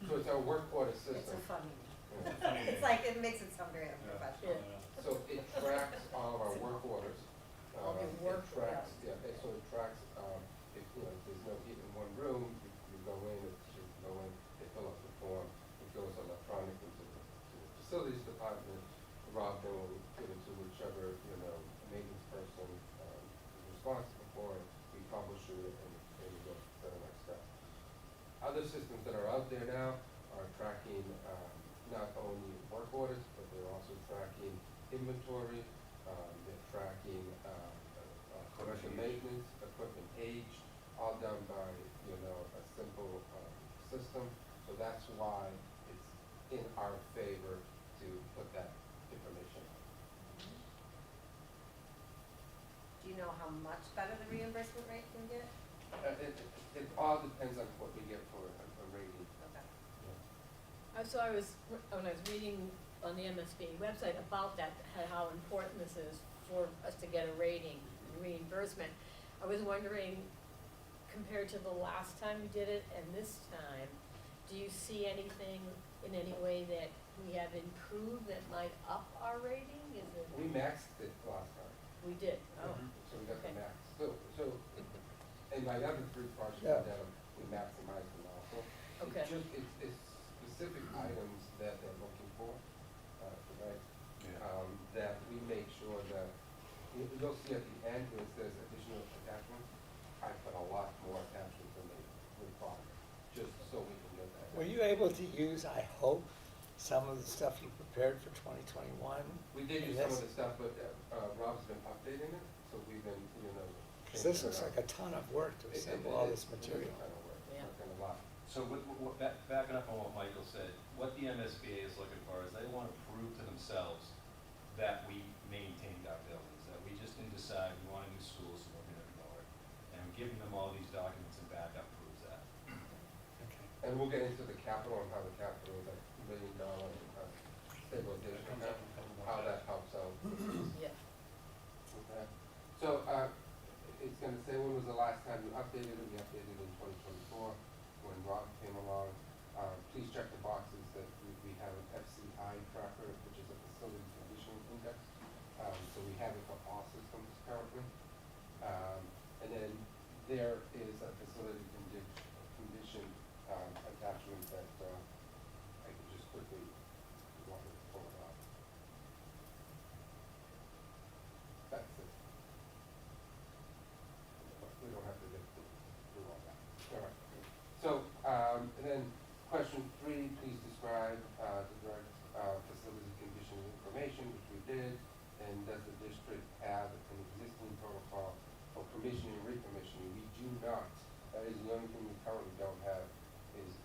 So it's our work order It's system. a funny. Yeah. It's like, it makes it sound very unprofessional. Yeah. So it tracks all of our work orders. All your work It tracks, orders. yeah, so it tracks, if, there's no heat in one room, you go in, they fill out the form, it goes electronically to the facilities department. Rob then will give it to whichever, maintenance person, is responsible for it. We troubleshoot it and we go to the next step. Other systems that are out there now are tracking, not only work orders, but they're also tracking inventory, they're tracking, commercial maintenance, equipment age, all done by, a simple, system. So that's why it's in our favor to put that information. Do you know how much better the reimbursement rate can get? It all depends on what we get for a rating. Okay. So when I was reading on the MSBA website about that, how important this is for us to get a rating, reimbursement, I was wondering, compared to the last time we did it and this time, do you see anything in any way that we have improved that might up our rating? Is it? We maxed it last time, We did, oh, so we got the Okay. max. So, in my other three projects, Yeah. we maximized them also. Okay. It's specific items that they're looking for, right? That we make sure that, you'll see at the end where it says additional attachments, I put a lot more attachments than they require, just so we can get that. Were you able to use, I hope, some of the stuff you prepared for 2021? We did use Yes. some of the stuff, but, Rob's been updating it, so we've been, Because this looks like a ton of work to assemble all this material. Yeah. Working a lot. So backing up on what Michael said, what the MSBA is looking for is they want to prove to themselves that we maintained our buildings, that we just didn't decide we want a new school, so we're gonna ignore it. And giving them all these documents and backup proves that. Okay. And we'll get into the capital and how the capital, that $1 million, stabilization account, how that helps out. yeah. Okay. So, it's gonna say when was the last time you updated it, we updated it in 2024, when Rob came along. Please check the boxes that we have an FCI tracker, which is a facility condition index. So we have it for all systems currently. And then there is a facility condition is the only thing we currently don't have is,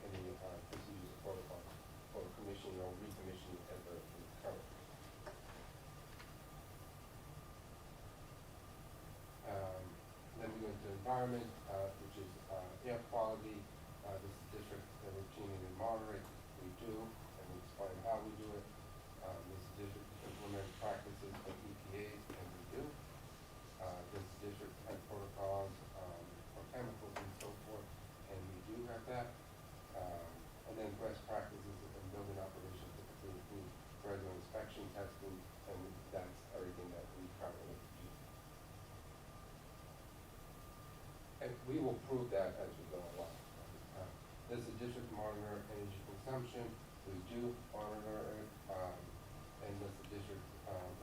any, procedures or protocols for commissioning or recommissioning as a current. Then we go into environment, which is, air quality, this is district routinely we monitor it, we do, and we explain how we do it. This is district implement practices for EPAs, and we do. This is district and protocols, for chemicals and so forth, and we do have that. And then best practices in building operations typically include regular inspection, testing, and that's everything that we currently do. And we will prove that as we go along. This is district monitor energy consumption, we do monitor it, and this is district,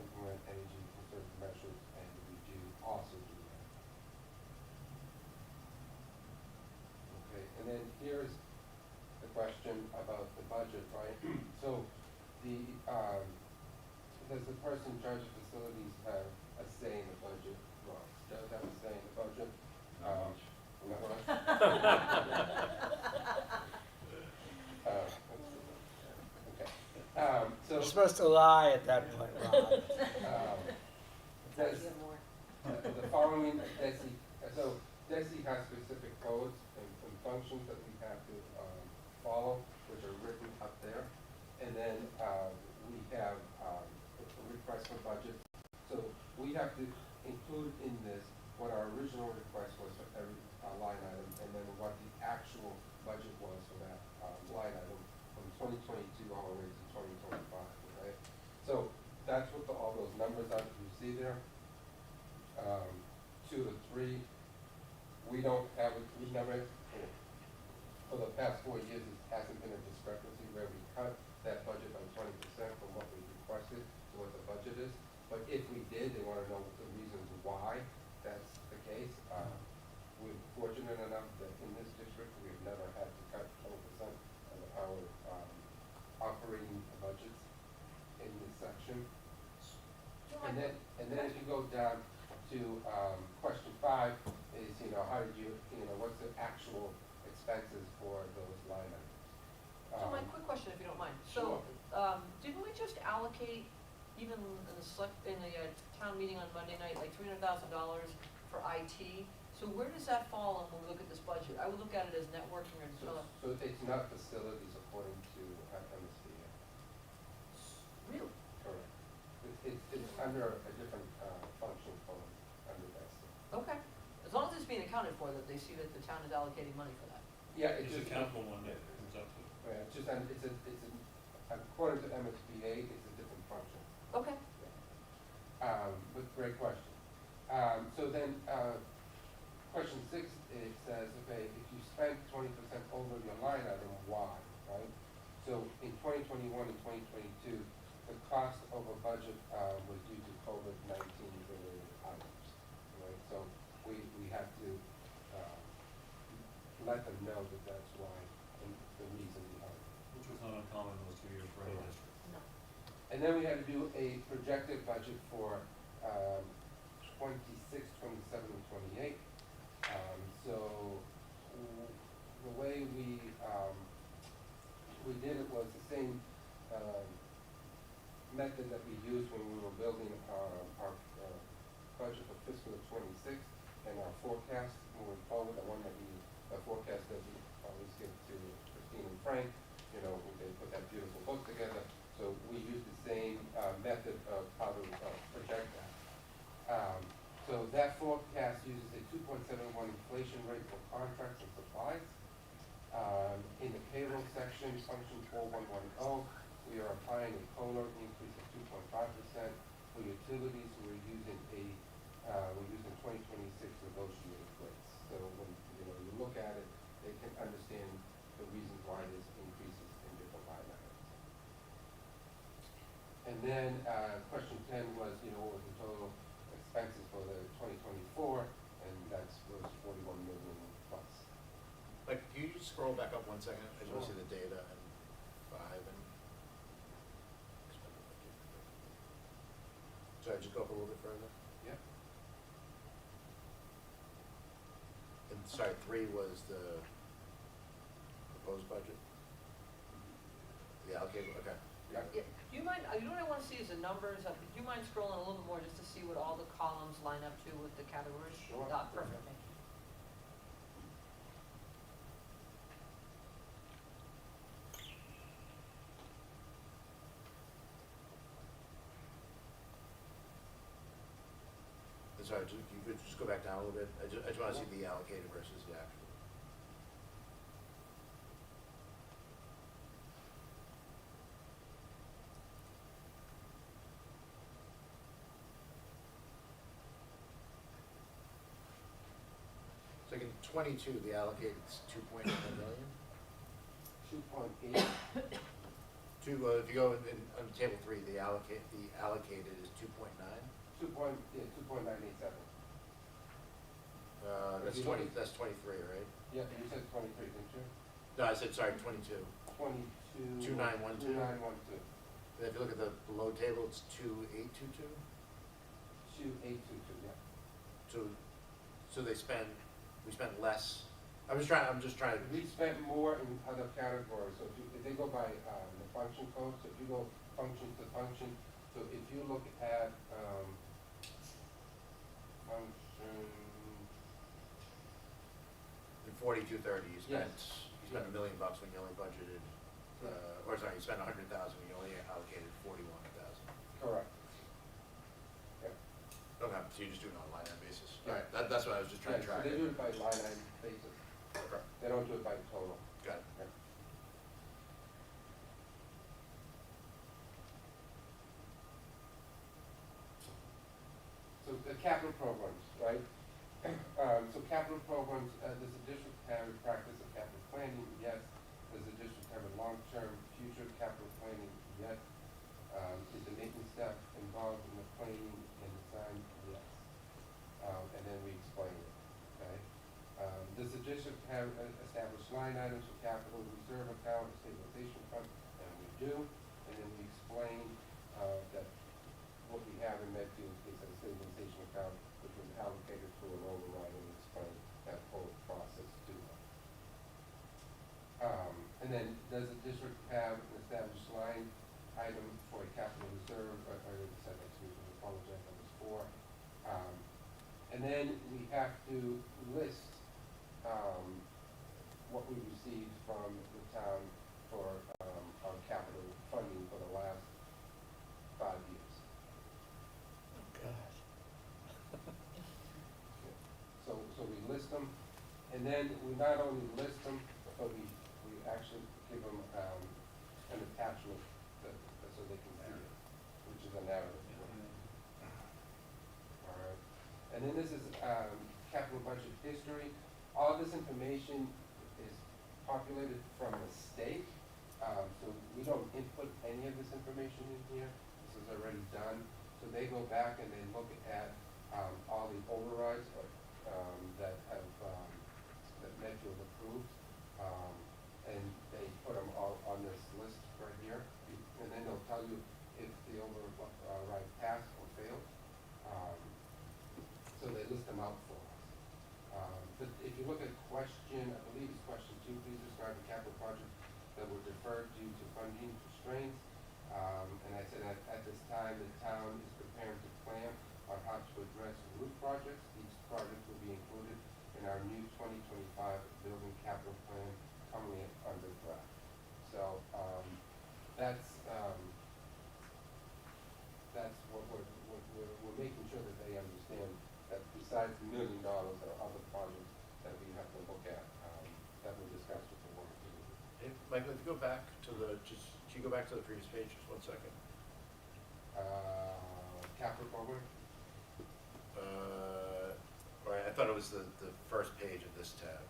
implement energy conservative measures, and we do also do that. Okay, and then here's the question about the budget, right? So the, does the person in charge of facilities have a say in the budget? Well, does have a say in the budget? Not much. Okay. So. You're supposed to lie at that point, Ron. Does, the following, DESI, so DESI has specific codes and functions that we have to, follow, which are written up there. And then, we have, a request for budget. So we have to include in this what our original request was for every, line item, and then what the actual budget was for that, line item from 2022 all the way to 2025, right? So that's what all those numbers are that you see there. 2 to 3, we don't have, we never, for the past 4 years, it hasn't been a discrepancy where we cut that budget by 20% from what we requested to what the budget is. But if we did, they want to know the reasons why that's the case. We're fortunate enough that in this district, we've never had to cut 20% of our operating budgets in this section. And then if you go down to question 5 is, how did you, what's the actual expenses for those line items? So my quick question, if you don't mind. Sure. So, didn't we just allocate, even in the town meeting on Monday night, like $300,000 for IT? So where does that fall when we look at this budget? I would look at it as networking or development. So it's not facilities according to MSBA. Really? Correct. It's under a different function code under that. Okay. As long as it's being accounted for, that they see that the town is allocating money for that. Yeah, It's a capital one that comes up to. Yeah, it's just, according to MSBA, it's a different function. Okay. But great question. So then, question 6, it says, okay, if you spent 20% over your line item, why, right? So in 2021 and 2022, the cost over budget, was due to COVID-19 related items, right? So we have to, let them know that that's why, and the reason behind it. Which was not uncommon those 2 years for any Correct. district. No. And then we had to do a projected budget for 26, 27, and 28. So the way we did it was the same method that we used when we were building our budget for fiscal 26 and our forecast moving forward, the forecast that we always give to Christine and Frank. They put that beautiful book together. So we use the same method of how to project that. So that forecast uses a 2.71 inflation rate for contracts and supplies. In the payroll section, function 4110, we are applying a COLA increase of 2.5%. For utilities, we're using 2026 negotiated rates. So when you look at it, they can understand the reasons why there's increases in different line items. And then question 10 was, what was the total expenses for the 2024, and was 41 million plus. Like, can you just scroll back up 1 second? I just want to Sure. see the data and 5 and. Sorry, just go up a little bit further. Yeah. And sorry, 3 was the proposed budget? The allocated, okay. Yeah, do you mind, you know what I wanna see is the numbers, do you mind scrolling a little bit more just to see what all the columns line up to with the categories? Sure. Perfect, thank you. Sorry, you could just go back down a little bit, I just wanna see the allocated versus the actual. So in 22, the allocated is 2.9 million? 2.8, If you go on table 3, the allocated is 2.9? 2.987. That's If you 20, look at- that's 23, right? Yeah, you said 23, didn't you? No, I said, sorry, 22. 22. 2912. 2912. Then if you look at the below table, it's 2822? 2822, yeah. So we spent less, I'm just trying to, We spent more in other categories, so if they go by, the function code, so if you go function to function, so if you look at, function, in 4230, you spent Yes. $1 million when you only budgeted, or sorry, you spent 100,000 when you only allocated 41,000. correct. Yeah. Okay, so you're just doing it on a line item basis? Yeah. All right, that's what I was just trying to Yeah, track. so they do it by line item basis, Okay, they don't do it by total. got it. Yeah. So the capital programs, right? So capital programs, does the district have a practice of capital planning? Yes. Does the district have a long-term future capital planning? Yes. Is the maintenance staff involved in the planning and design? Yes. And then we explain it, okay? Does the district have established line items for capital reserve account or stabilization fund? And we do. And then we explain, that what we have in Medfield is a stabilization account, which was allocated to an override, and explain that whole process to them. And then, does the district have an established line item for a capital reserve? I already said that, excuse me, apologize, that was 4. And then we have to list, what we received from the town for, our capital funding for the last 5 years. Gosh. So we list them, and then we not only list them, but we actually give them, an attachment so they can see it, which is a narrative. All right, and then this is, capital budget history. All this information is populated from the state, so we don't input any of this information in here. This is already done, so they go back and they look at, all the overrides, that have, that Medfield approved, and they put them all on this list right here, and then they'll tell you if the override passed or failed. So they list them out for us. But if you look at question, I believe it's question 2, please describe the capital projects that were deferred due to funding constraints. And I said at this time, the town is preparing to plan on how to address roof projects. Each project will be included in our new 2025 building capital plan currently under draft. So, that's what we're making sure that they understand that besides the $1 million, there are other projects that we have to look at, that we discussed with the work team. Michael, if you go back to the, can you go back to the previous page, just 1 second? Capital program? Right, I thought it was the first page of this tab,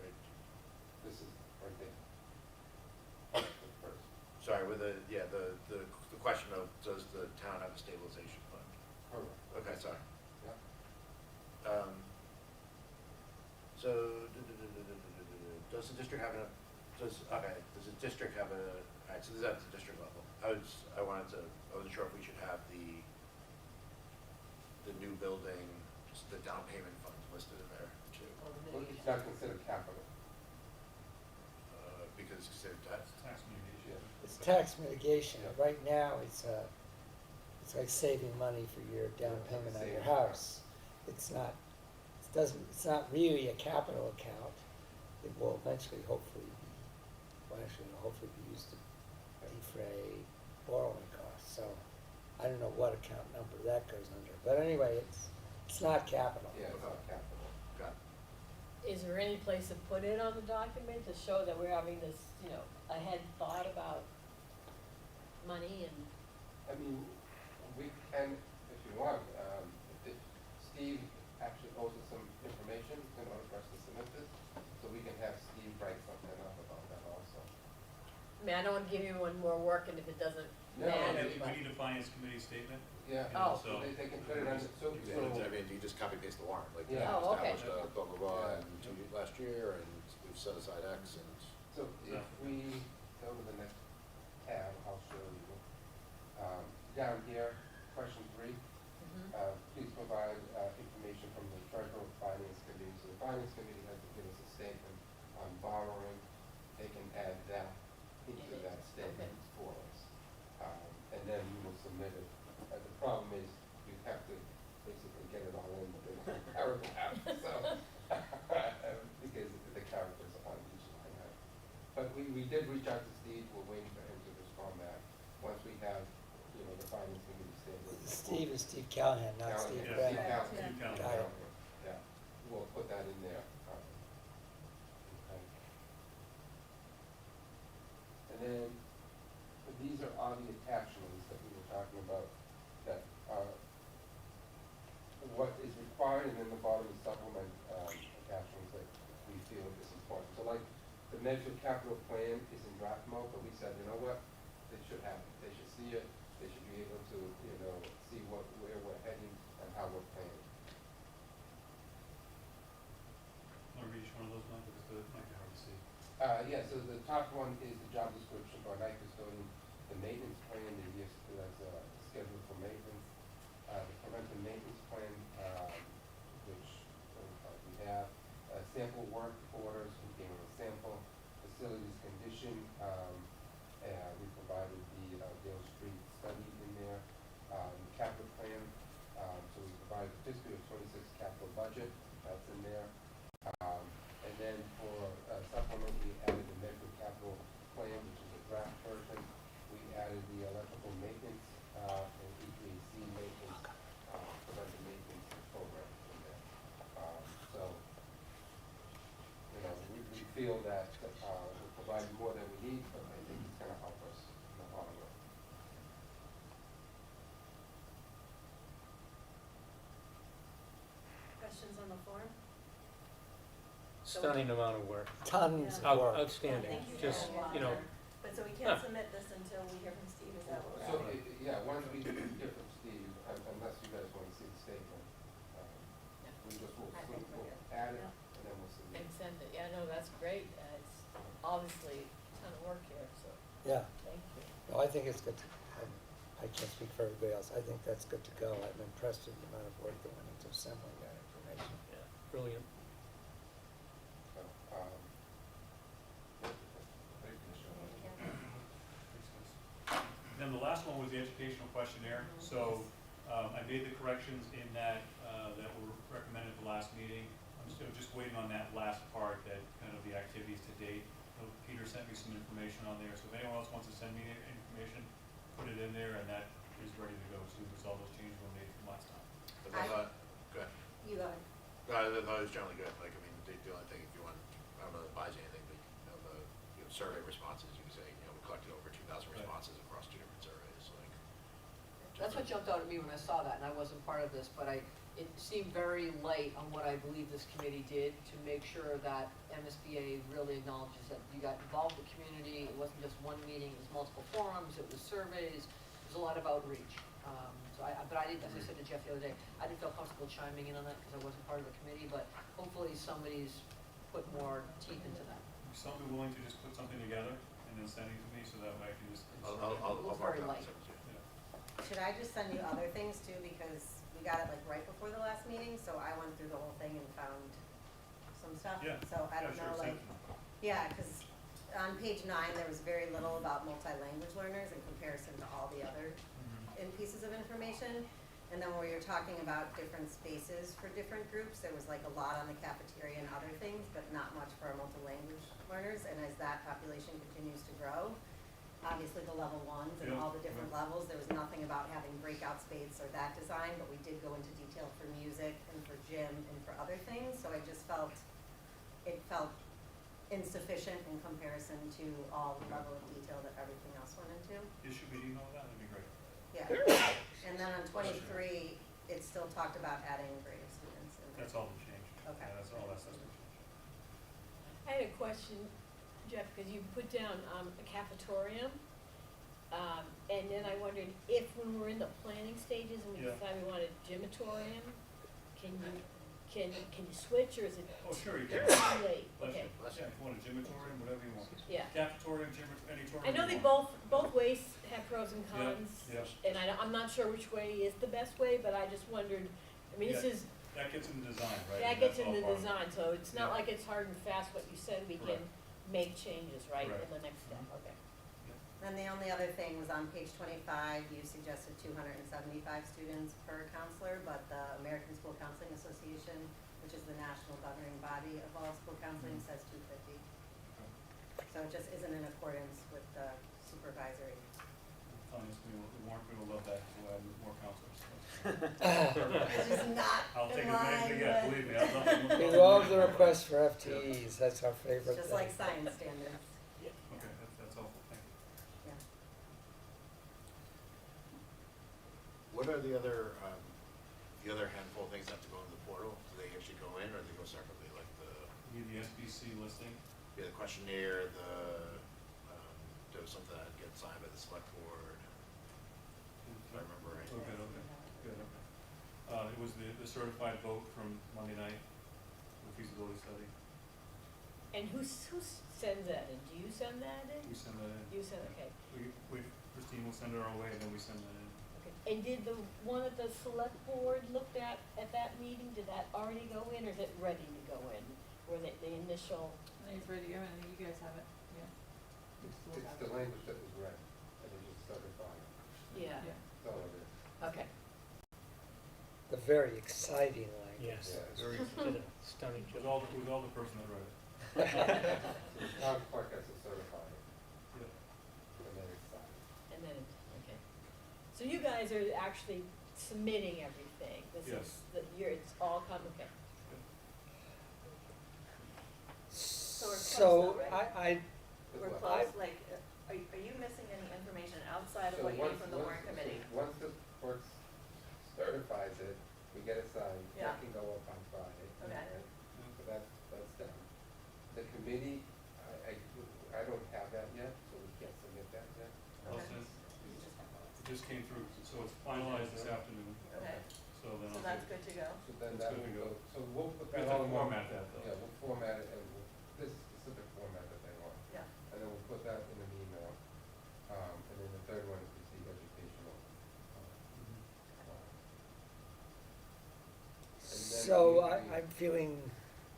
right? This is right there. First. Sorry, with the question of, does the town have a stabilization fund? Correct. Okay, sorry. Yeah. So, does the district have does the district have all right, so this is at the district level. I wasn't sure if we should have the new building, just the down payment funds listed in there too. Or the Well, mitigation It's not considered capital. Because it's considered tax. Tax mitigation. It's tax mitigation. Yeah. Right now, it's like saving money for your down payment on your house. It's not, it's not really a capital account. It will eventually hopefully be, well, actually, it'll hopefully be used to defray borrowing costs. So I don't know what account number that goes under. But anyway, it's not capital. Yeah, it's not capital. Got it. Is there any place to put it on the document to show that we're having this, you know, ahead thought about money and? I mean, we can, if you want, if Steve actually owes us some information in order for us to submit this, so we can have Steve write something up about that also. I mean, I don't wanna give anyone more work and if it doesn't No, matter, We but. need a finance committee statement. Yeah, Oh. so they can put it under, so, I mean, you just copy paste the warrant, like, you Yeah. Oh, okay. established, blah, blah, blah, Yeah. and last year, and we've set aside X, and so if we go to the next tab, I'll show you. Down here, question 3. Please provide information from the treasurer of finance committee. So the finance committee has to give us a statement on borrowing. They can add that into that statement for us. And then we will submit it. The problem is you have to basically get it all in within a paragraph, so, because the characters on each line item. But we did reach out to Steve. We're waiting for him to respond back. Once we have, you know, the finance committee statement. Steve is Steve Callahan, not Callahan, Steve Yeah, Brand. Steve Callahan. Steve Callahan. Got it. Yeah, we'll put that in there. Okay. And then, these are all the attachments that we were talking about, that are what is required, and then the bottom is supplement attachments that we feel is important. So like, the Medfield capital plan is in draft mode, but we said, you know what, they should have it, they should see it, they should be able to, you know, see where we're heading and how we're planning. Want to read each one of those, Mike, because it might be hard to see. Yeah, so the top one is the job description for night custodian, the maintenance plan, that's scheduled for maintenance, the preventive maintenance plan, which we have, sample work orders containing a sample, facilities condition, we provided the Dale Street study in there, capital plan, so we provided the fiscal year 26 capital budget, that's in there. And then for supplement, we added the Medfield capital plan, which is a draft version. We added the electrical maintenance and HVAC maintenance, preventive maintenance program in there. So, you know, we feel that we're providing more than we need, but I think it's gonna help us in the long run. Questions on the form? stunning amount of work. Tons Yeah. of work. Outstanding, Thank you just, for you know, But so we Huh. can't submit this until we hear from Steve, is that what we're So, saying? yeah, once we hear from Steve, unless you guys wanna see the statement, we just will, I think we're we'll good. add it, Yeah. and then we'll submit. And send it, yeah, no, that's great, it's obviously a ton of work here, so, Yeah, thank you. no, I think it's good to, I can't speak for everybody else. I think that's good to go. I'm impressed with the amount of work that went into assembling that information. yeah, brilliant. So, Thank you, Mr. Then the last one was the educational questionnaire. So I made the corrections in that, that were recommended at the last meeting. I'm still just waiting on that last part, that kind of the activities to date. So Peter sent me some information on there, so if anyone else wants to send me any information, put it in there, and that is ready to go too, because all those changes were made from last time. but I thought, go ahead. You go ahead. I thought it was generally good, like, I mean, the only thing, if you want, I don't know that it buys anything, but, you know, the, you know, survey responses, you can say, you know, we collected over 2,000 Right. responses across 2 different surveys, like. That's what jumped out at me when I saw that, and I wasn't part of this, but it seemed very light on what I believe this committee did to make sure that MSBA really acknowledges that you got involved with the community, it wasn't just one meeting, it was multiple forums, it was surveys, it was a lot of outreach. But I didn't, as I said to Jeff the other day, I didn't feel comfortable chiming in on that because I wasn't part of the committee, but hopefully somebody's put more teeth into that. Somebody willing to just put something together and then send it to me, so that way I can just. I'll It was mark very that light. and send it to you. Yeah. Should I just send you other things too, because we got it like right before the last meeting, so I went through the whole thing and found some stuff, Yeah. so I don't Yeah, know, sure, like, send them. yeah, cause on page 9, there was very little about multi-language learners in comparison to all the other in pieces of information. And then where you're talking about different spaces for different groups, there was like a lot on the cafeteria and other things, but not much for our multi-language learners. And as that population continues to grow, obviously the level ones and Yeah, all the different yeah. levels, there was nothing about having breakout space or that design, but we did go into detail for music and for gym and for other things. So I just felt, it felt insufficient in comparison to all the level of detail that everything else went into. You should be email that, that'd be great. Yeah, and then on 23, it still talked about adding grade of students in there. That's all that changed. Okay. Yeah, that's all that stuff that changed. I had a question, Jeff, because you put down a cafetorium, and then I wondered if when we're in the planning stages and we Yeah. decide we want a gymatorium, can you switch, or is it Oh, sure, you too can. late? Bless Okay, you. Yeah, if you want a gymatorium, whatever you want. yeah. Cafetorium, anytorium. I know you they want. both ways have pros and Yeah, cons, yeah. and I'm not sure which way is the best way, but I just wondered, I mean, this Yeah. is, That gets in the design, right? that And gets that's in all the part of it. design, so it's not Yeah. like it's hard and fast what you said, we can make changes, right, Right. in the next step, okay. Then the only other thing was on page 25, you suggested 275 students per counselor, but the American School Counseling Association, which is the national governing body of all school counseling, says 250. So it just isn't in accordance with the supervisory. Honestly, Warren people love that, we'll add more counselors. It's just not I'll take in as many as line we get, with, believe me, I'll love We love the request for FTEs, that's our favorite just thing. like science standards, Okay, that's helpful, thank you. yeah. What are the other handful of things that have to go in the portal? Do they actually go in, or do they go separately, like You need the SBC listing. the questionnaire, there was something that gets signed by the select board, if I remember right. Okay, good, okay. It was the certified vote from Monday night, the feasibility study. And who sends that in? Do you send that in? We send that in. You send, okay. Christine will send it our way, and then we send that in. Okay. And did the one that the select board looked at that meeting, did that already go in, or is it ready to go in? Or the initial? I think it's ready to go, and I think you guys have it, yeah. It's the language that was read, and it just certified, Yeah. that's all it is. Okay. The very exciting language. Yes, Yeah. very, did a stunning With job. all the person that read it. So the town clerk has to certify it, Yeah. and then it's signed. And then, okay. So you guys are actually submitting everything? This Yes. is, it's all come, okay. So we're close So, though, right? Good We're luck. close, like, are you missing any information outside of So what you need once- from the once- warrant committee? Once the clerk certifies it, we get it signed, Yeah. that can go up on Friday. Okay. right? So that's done. The committee, I don't have that yet, so we can't submit that yet. I'll Okay. send- It just came through, so it's finalized this afternoon, Okay, so then so I'll that's get, good to go. So then It's that good to will go. go, so we'll put we that have all to in one. format that though. Yeah, we'll format it, and this specific format that they want. Yeah. And then we'll put that in an email. And then the third one is the educational. And then So we- I'm feeling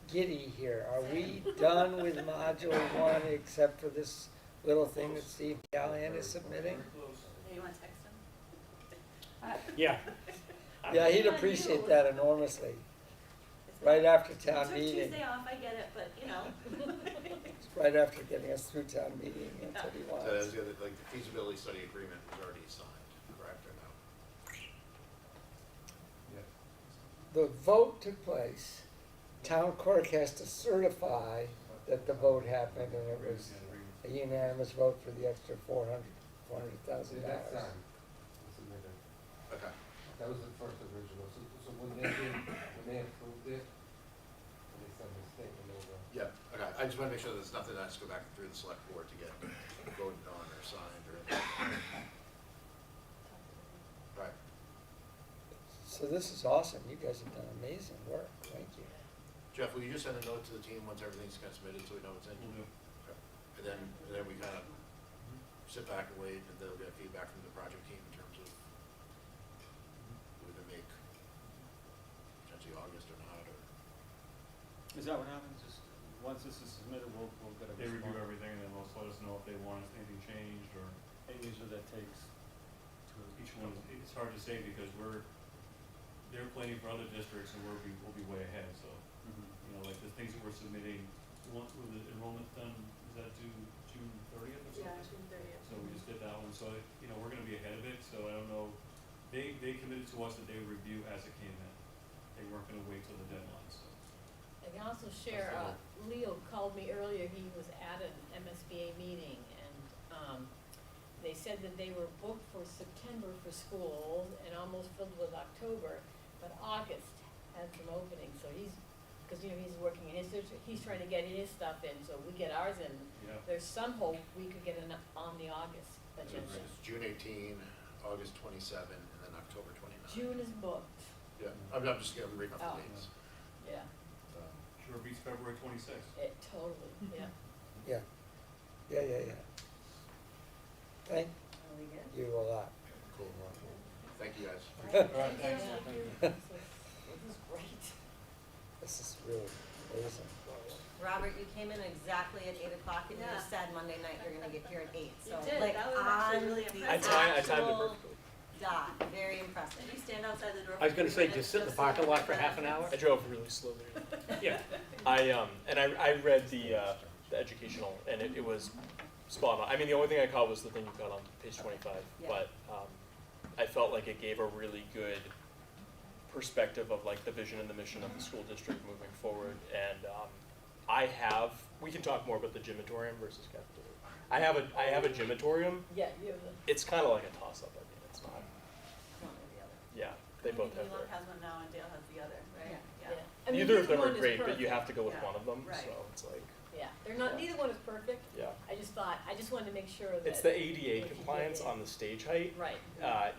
giddy here. Are we done with module 1 except for this little thing that Steve Callahan is submitting? Very close. You wanna text him? Yeah. Yeah, he'd appreciate that enormously. Right after town Took meeting, Tuesday off, I get it, but, you know. right after getting us through town meeting, that's what he So that was wants. the other, like, the feasibility study agreement was already signed, correct, or no? Yes. The vote took place. Town clerk has to certify that the vote happened, and it was a unanimous vote for the extra $400,000. That's signed, it's submitted. Okay. That was the first original, so when they approved it, they sent the statement over. Yeah, okay, I just wanna make sure there's nothing that has to go back through the select board to get voted on or signed or anything. Right, So this is awesome. You guys have done amazing work. Thank you. Jeff, will you just send a note to the team once everything's kind of submitted, so we know what's in? Will do. Okay. And then we kind of sit back and wait, and they'll get feedback from the project team in terms of whether they make potentially August or not, or. Is that what happens? Just, once this is submitted, we'll get a They response? review everything and then they'll let us know if they want anything changed or And usually that takes each one, it's hard to say because they're planning for other districts and we'll be way ahead, so, you know, like the things that we're submitting, with the enrollment done, is that due June 30th or something? Yeah, June 30th. So we just did that one, so, you know, we're gonna be ahead of it, so I don't know, they committed to us that they would review as it came in. They weren't gonna wait till the deadline, so. I can also share, Leo called me earlier, he was at an MSBA meeting, and, they said that they were booked for September for schools and almost filled with October, but August had some openings, so he's, cause you know, he's working in his district, he's trying to get his stuff in, so we get ours in. Yeah. There's some hope we could get on the August agenda. It's June 18, August 27, and then October 29. June is booked, Yeah, I'm reading off Oh. the dates. yeah, Sure beats February 26th. it totally, yeah. Yeah. Thank Are we good? you a lot. Cool. Thank you, guys. All right, thanks. This is great. This is really amazing. Robert, you came in exactly at 8 o'clock and you Yeah. said Monday night you're gonna get here at 8, so You did. like That was actually on really the impressive. actual I timed it perfectly. dot, very impressive. Did you stand outside the door? I was for gonna 3 say, minutes just sit in the so parking you lot could for get half an that? hour? I drove really slowly. Yeah. I read the educational, and it was spot on. I mean, the only thing I caught was the thing you got on page 25, Yeah. but I felt like it gave a really good perspective of like the vision and the mission of the school district moving forward. And we can talk more about the gymatorium versus cafeteria. I have a gymatorium. Yeah, you have the. It's kind of like a toss-up. I mean, it's not. One or the other. Yeah, they both have Wheelock their. has one now and Dale has the other, right? Yeah. I mean, Neither of them one are is great, but you perfect. have to go with Yeah. one of them. Right. So it's like, Yeah, they're not, Yeah. neither one is perfect. yeah. I just wanted to make sure that. It's the if ADA you compliance get in- on the stage height. Right.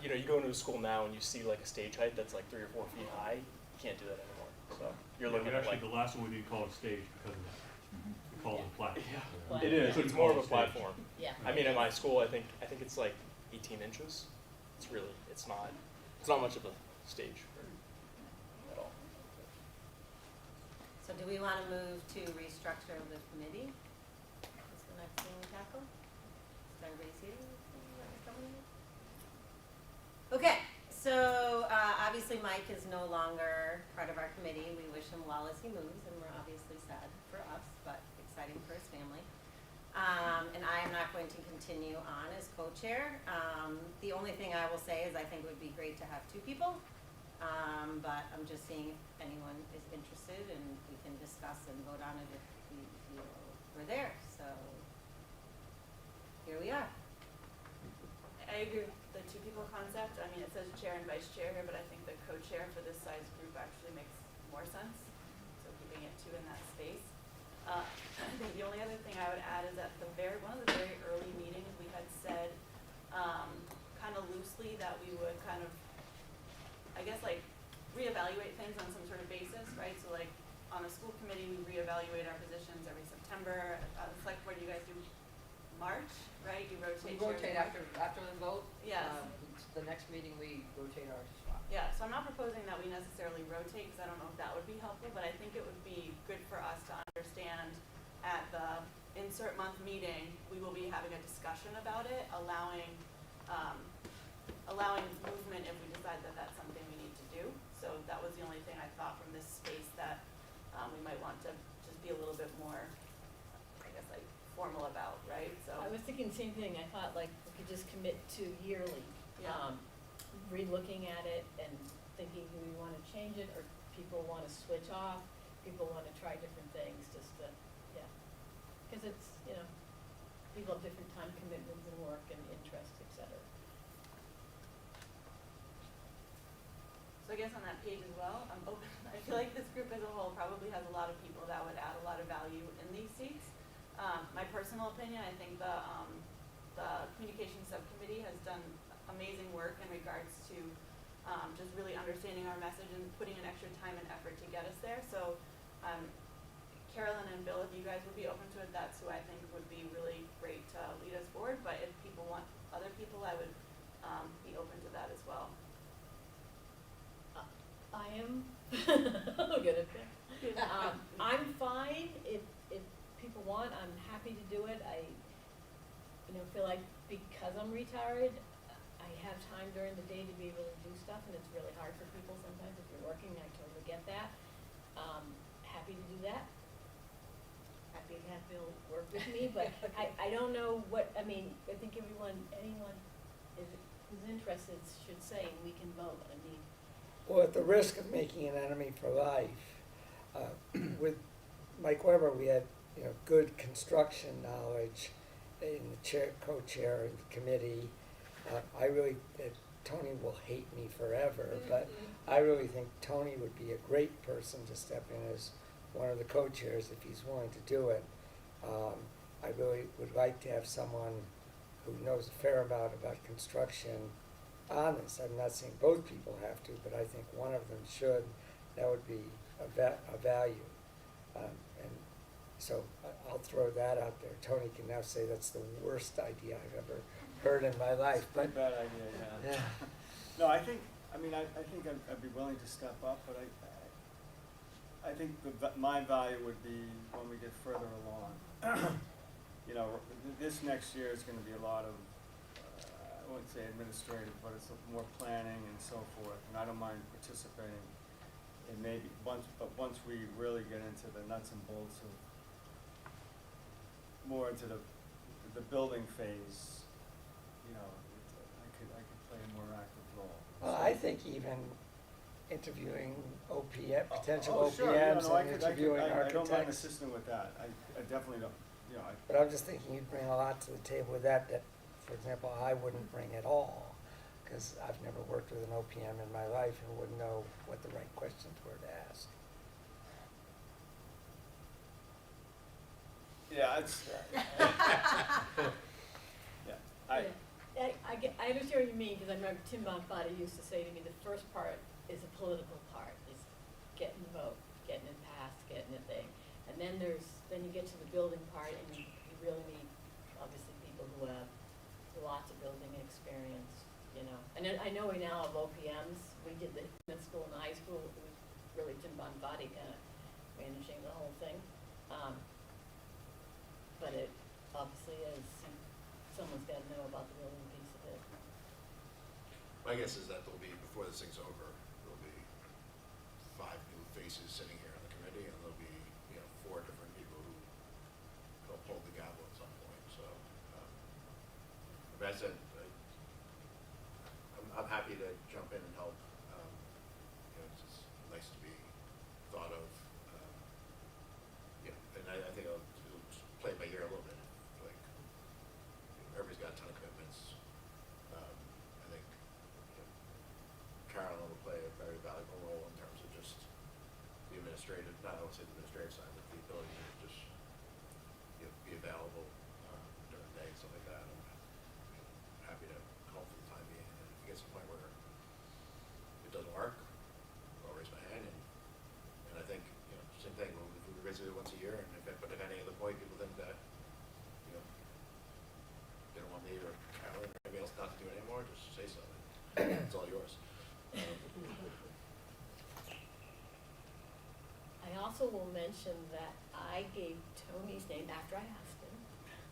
You know, you go into a school now and you see like a stage height that's like 3 or 4 feet high. You can't do that anymore. So you're looking at Actually, like. the last one we did call it stage because of that. We call it a platform. But- It is. It's more of a platform. Yeah. I mean, at my school, I think it's like 18 inches. It's not much of a stage at all. So do we wanna move to restructure the committee? Is the next thing we tackle? Is everybody seated? Okay, so, obviously Mike is no longer part of our committee. We wish him well as he moves, and we're obviously sad for us, but exciting for his family. And I am not going to continue on as co-chair. The only thing I will say is I think it would be great to have 2 people. But I'm just seeing if anyone is interested and we can discuss and vote on it if we feel we're there, so here we are. I agree with the 2 people concept. I mean, it says chair and vice chair here, but I think the co-chair for this size group actually makes more sense. So keeping it 2 in that space. I think the only other thing I would add is at one of the very early meetings, we had said, kind of loosely that we would kind of, I guess like reevaluate things on some sort of basis, right? So like on a school committee, we reevaluate our positions every September. The select board, you guys do March, right? You rotate. We rotate after the vote. Yes. The next meeting, we rotate our spot. Yeah, so I'm not proposing that we necessarily rotate, because I don't know if that would be helpful, but I think it would be good for us to understand at the insert month meeting, we will be having a discussion about it, allowing movement if we decide that that's something we need to do. So that was the only thing I thought from this space that we might want to just be a little bit more, I guess, like formal about, right? So I was thinking the same thing. I thought like we could just commit to yearly, Yeah. re-looking at it and thinking, do we wanna change it, or people wanna switch off, people wanna try different things, just to, yeah. Cause it's, you know, people have different time commitments and work and interests, et cetera. So I guess on that page as well, I'm open, I feel like this group as a whole probably has a lot of people that would add a lot of value in these seats. My personal opinion, I think the communications subcommittee has done amazing work in regards to just really understanding our message and putting in extra time and effort to get us there. So Carolyn and Bill, if you guys would be open to it, that's who I think would be really great to lead us forward. But if people want other people, I would be open to that as well. I am, I'm gonna pick. I'm fine, if people want, I'm happy to do it. I, feel like because I'm retired, I have time during the day to be able to do stuff, and it's really hard for people sometimes if you're working, I totally get that. Happy to do that. Happy to have Bill work with me, but I don't know what, I think anyone who's interested should say, and we can vote. Well, at the risk of making an enemy for life, with Mike Weber, we had, good construction knowledge in the chair, co-chair of the committee. Tony will hate me forever, but I really think Tony would be a great person to step in as one of the co-chairs if he's willing to do it. I really would like to have someone who knows a fair amount about construction on this. I'm not saying both people have to, but I think one of them should. That would be a value. And so I'll throw that out there. Tony can now say that's the worst idea I've ever heard in my life. It's a bad idea, yeah. No, I think I'd be willing to step up, but I think my value would be when we get further along. This next year is gonna be a lot of, I wouldn't say administrative, but it's more planning and so forth, and I don't mind participating. And maybe once we really get into the nuts and bolts of, more into the building phase, I could play a more active role. Well, I think even interviewing potential Oh, sure, OPMs I and interviewing don't mind architects. assisting with that. I definitely don't, But I'm just thinking you'd bring a lot to the table with that, for example, I wouldn't bring at all, because I've never worked with an OPM in my life and wouldn't know what the right questions were to ask. Yeah, it's, I understand what you mean, because I remember Tim Bonfatti used to say to me, the first part is a political part, is getting the vote, getting it passed, getting it thing. And then you get to the building part, and you really need, obviously, people who have lots of building experience, And then I know we now have OPMs, we did the middle school and high school, it was really Tim Bonfatti kind of managing the whole thing. But it obviously is, someone's got to know about the building piece of it. My guess is that there'll be, before this thing's over, there'll be 5 new faces sitting here on the committee, and there'll be, 4 different people who will pull the gavel at some point, so. But I said, I'm happy to jump in and help. It's just nice to be thought of. And I think I'll play it by ear a little bit. Like, everybody's got a ton of commitments. I think Carolyn will play a very valuable role in terms of just the administrative, not only the administrative side, but the ability to just be available during the day and stuff like that. I'm happy to help for the time being. And if it gets to the point where it doesn't work, I'll raise my hand. And I think, same thing, we raise it once a year, and if at any other point people think that, they don't want me or Carolyn or anybody else not to do it anymore, just say so. It's all yours. I also will mention that I gave Tony's name after I asked him,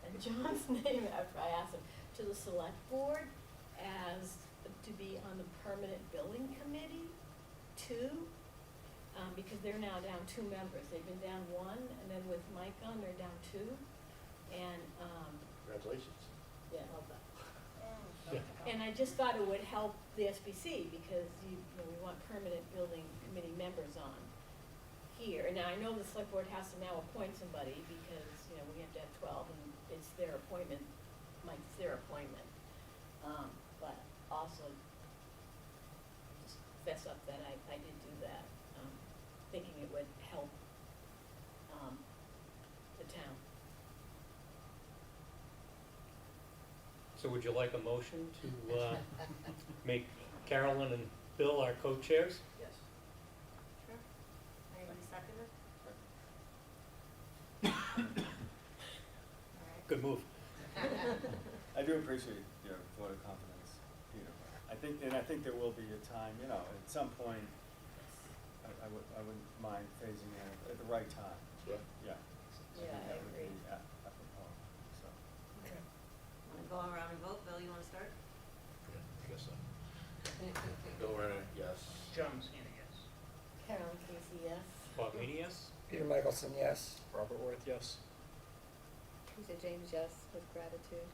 and John's name after I asked him, to the select board as to be on the permanent building committee, too. Because they're now down 2 members. They've been down 1, and then with Mike on, they're down 2. And, Congratulations. yeah, hold on. And I just thought it would help the SBC, because we want permanent building committee members on here. Now, I know the select board has to now appoint somebody, because, we have to have 12, and it's their appointment, Mike's their appointment. But also, just fess up that I did do that, thinking it would help, the town. So would you like a motion to make Carolyn and Bill our co-chairs? Yes. Sure. Anybody second it? Alright. Good move. I do appreciate your vote of confidence, Peter. I think there will be a time, at some point, I wouldn't mind phasing in at the right time. Yeah. Yeah. Yeah, think I that would agree. be apropos, so. Wanna go around and vote? Bill, you wanna start? Yeah, I guess so. Bill Renner, yes. John Messina, yes. Carolyn Casey, yes. Bob Meany, yes? Peter Michelson, yes. Robert Worth, yes. Teresa James, yes, with gratitude.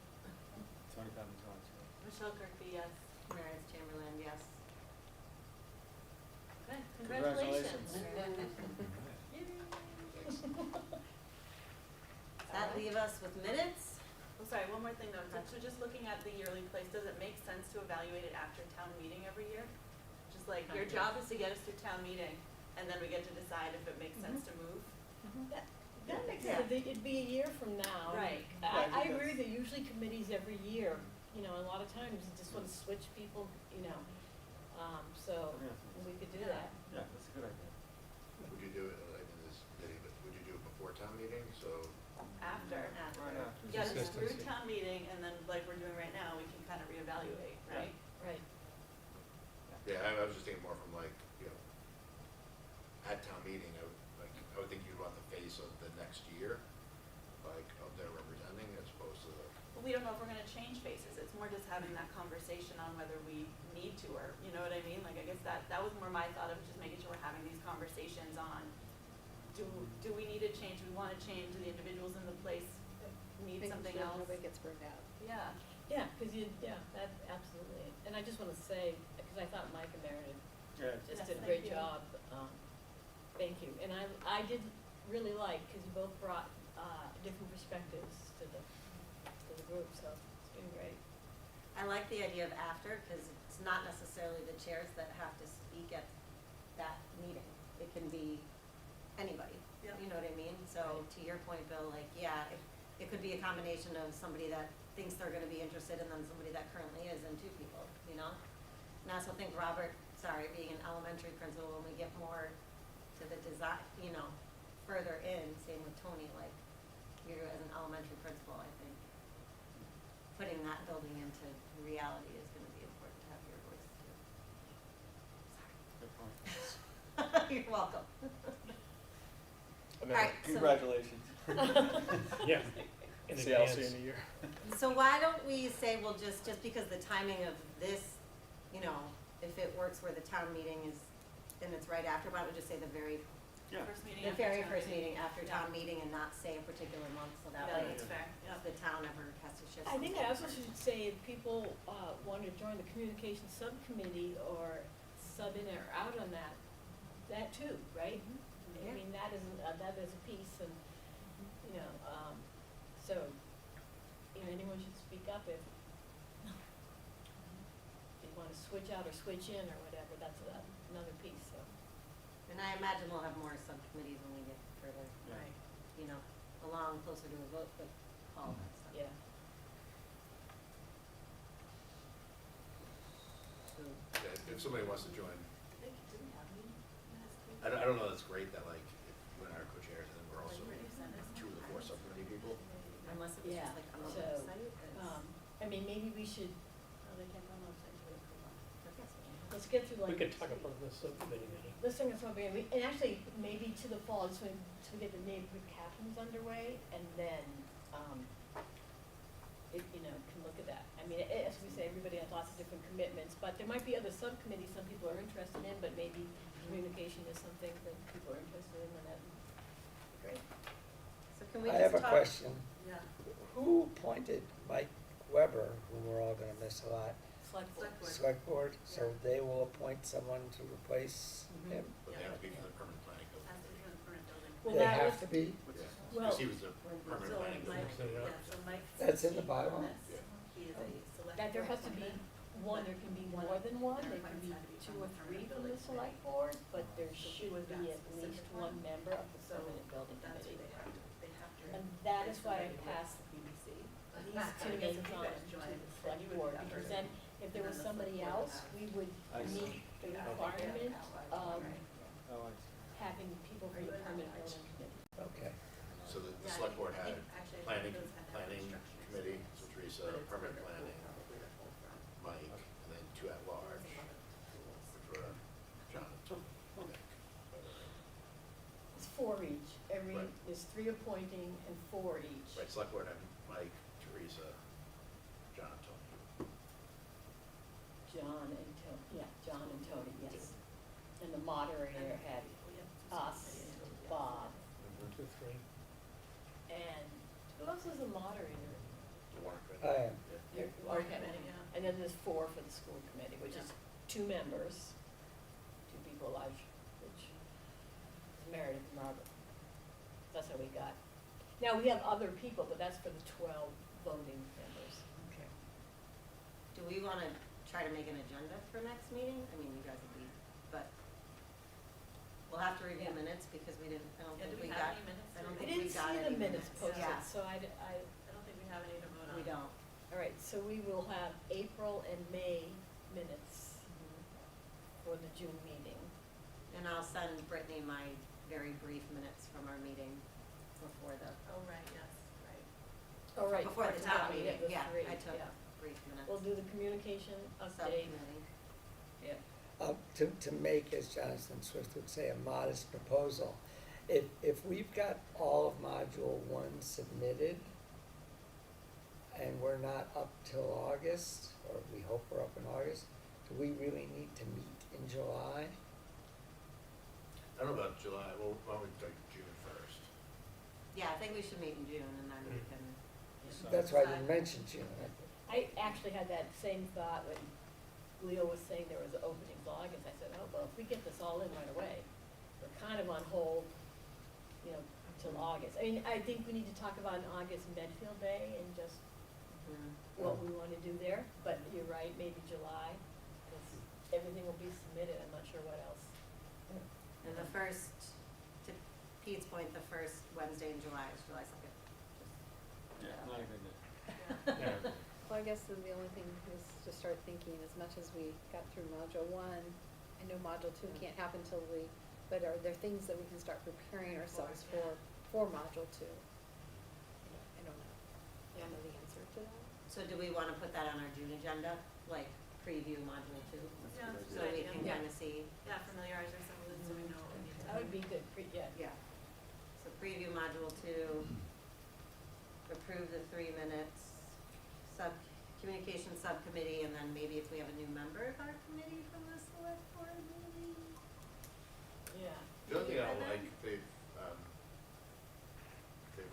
Tony Papantonis, yes. Michelle Kirkby, yes. Meredith Chamberlain, yes. Okay, Congratulations. Does that leave us with minutes? I'm sorry, one more thing though, so just looking at the yearly place, does it make sense to evaluate it after town meeting every year? Just like, your job is to get us to town meeting, and then we get to decide if it makes sense to move? That makes Yeah. sense, it'd be a year from now. Right. I agree that usually committees every year, you know, a lot of times you just wanna switch people, you know, so Yeah. we could do Yeah. that. Yeah, that's a good idea. Would you do it, I did this video, but would you do it before town meeting, so? After. Why not? Get us through Consistency. town meeting, and then like we're doing right now, we can kind of reevaluate, right? Right. Yeah, I was just thinking more from like, you know, at town meeting, I would think you'd want the face of the next year, like, of their representing as opposed to the. But we don't know if we're gonna change faces, it's more just having that conversation on whether we need to, or, you know what I mean? Like, I guess that was more my thought of just making sure we're having these conversations on, do we need to change, do we wanna change, do the individuals in the place need something else? Nobody gets burned out. Yeah, Yeah, that, absolutely, and I just wanna say, because I thought Mike and Meredith Yeah. just Yes, did a thank great you. job, thank you, and I did really like, because you both brought, different perspectives to the group, so it's been great. I like the idea of after, because it's not necessarily the chairs that have to speak at that meeting. It can be anybody, Yeah. you know what I mean? So to your point, Bill, like, yeah, it could be a combination of somebody that thinks they're gonna be interested and then somebody that currently is, and two people, you know? And I also think Robert, being an elementary principal, when we get more to the design, you know, further in, same with Tony, like, you as an elementary principal, I think putting that building into reality is gonna be important to have your voice Good point. too. You're welcome. I'm in. Alright, so, Congratulations. Yeah. In See, I'll see you advance. in a year. so why don't we say, well, just because the timing of this, you know, if it works where the town meeting is, and it's right after, why don't we just say the very, Yeah. first meeting the after very town first meeting after Yeah. town meeting and not say a particular month, so that Yeah, way that's fair, yeah. if the town ever has to shift. I think something. I also should say if people, want to join the communication subcommittee or sub in or out on that too, right? I Yeah. mean, that is a piece and, you know, so, you know, anyone should speak up if they want to switch out or switch in or whatever, that's another piece, so. And I imagine we'll have more subcommittees when we get further, Yeah. Right. you know, along closer to a vote, but all that stuff. Yeah. So, Yeah, if somebody wants to join, They didn't have me. I don't know, that's great that like, if you and I are co-chairs, and then we're also two of the four subcommittee people. unless it was Yeah, just like on the so, website, it's. I mean, maybe we should, they can't go on the website, so we can, Okay, so- let's get through like. We could talk about this subcommittee meeting. Let's think of something, and actually, maybe to the fall, just when, to get the neighborhood captains underway, and then, it, you know, can look at that. I mean, as we say, everybody has lots of different commitments, but there might be other subcommittees some people are interested in, but maybe communication is something that people are interested in, and that'd be great. So can we I just have a talk? question. Yeah. Who appointed Mike Weber, whom we're all gonna miss a lot, Select board. Select board. select board? So they will appoint someone to replace Mhm. him? But they have to be from the permanent planning Has building. to be from the current building. Well, They that have was- to be? Yeah, Well- because he was the permanent So planning building. Mike, Set it up. yeah, so Mike. That's in the bylaw? Yeah. He is a select. That there board has to be appointment. one, there can be more than one, there can be two or three from the select board, but there should be at least one member of the permanent building That's who committee. they have to. And that is why I passed the PBC, these two names on to the select board, because then if there was somebody else, we would I see. meet the requirement of Oh, I see. having people from the permanent building committee. Okay. So the Yeah, select board I had think actually planning, those had planning structures. committee, so Teresa, But it's permanent where planning, they're pulled from. Mike, and then two at large, which were John and Tom, I think. But 4 each. Right. There's 3 appointing and 4 each. Right, select board, I'm Mike, Teresa, John, Tony. John and Tony, yes. And the moderator had us, Bob, 1, 2, 3. and who else was the moderator? The warrant I committee. am. Yeah. Warrant Okay. committee, yeah. And then there's 4 for the school committee, which is 2 members, 2 people large, which is Meredith and Robert. That's what we got. Now, we have other people, but that's for the 12 voting members. Okay. Do we wanna try to make an agenda for next meeting? I mean, you guys will be, but we'll have to review Yeah. minutes because I don't Yeah, think do we we have got, any minutes? I don't I think didn't we got see any the minutes posted, Yeah. so I don't think we have any to vote on. We don't. all right, so we will have April and May minutes for the June meeting. And I'll send Brittany my very brief minutes from our meeting before the, Oh, right, yes, right. All right. before I the forgot, town we meeting, have the yeah, 3, I took yeah. brief minutes. We'll do the communication update. Subcommittee. Yeah. To make, as Jonathan Swift would say, a modest proposal, if we've got all of module 1 submitted and we're not up till August, or we hope we're up in August, do we really need to meet in July? I don't know about July, well, why don't we do June 1st? Yeah, I think we should meet in June and then we Mm. can, That's why I didn't mention June. I actually had that same thought when Leo was saying there was openings August. I said, oh, well, if we get this all in right away, we're kind of on hold, you know, until August. I mean, I think we need to talk about an August Medfield Day and just what we want to do there. But you're right, maybe July, because everything will be submitted. I'm not sure what else. and the first, to Pete's point, the first Wednesday in July is July 2nd. Yeah, not a good day. Yeah. Well, I guess then the only thing is to start thinking, as much as we got through module 1, I know module 2 can't happen till but are there things that we can start preparing ourselves for module 2? I don't know. I don't know the answer to that. So do we wanna put that on our June agenda, like preview module 2? Yeah, that's a So good we idea. can Yeah. kinda see, Yeah, familiarize ourselves with it so we know what we need to. That would be good, yeah. yeah. So preview module 2, approve the 3 minutes, communication subcommittee, and then maybe if we have a new member of our committee from the select board, maybe. Yeah. The other thing I And then- like, they've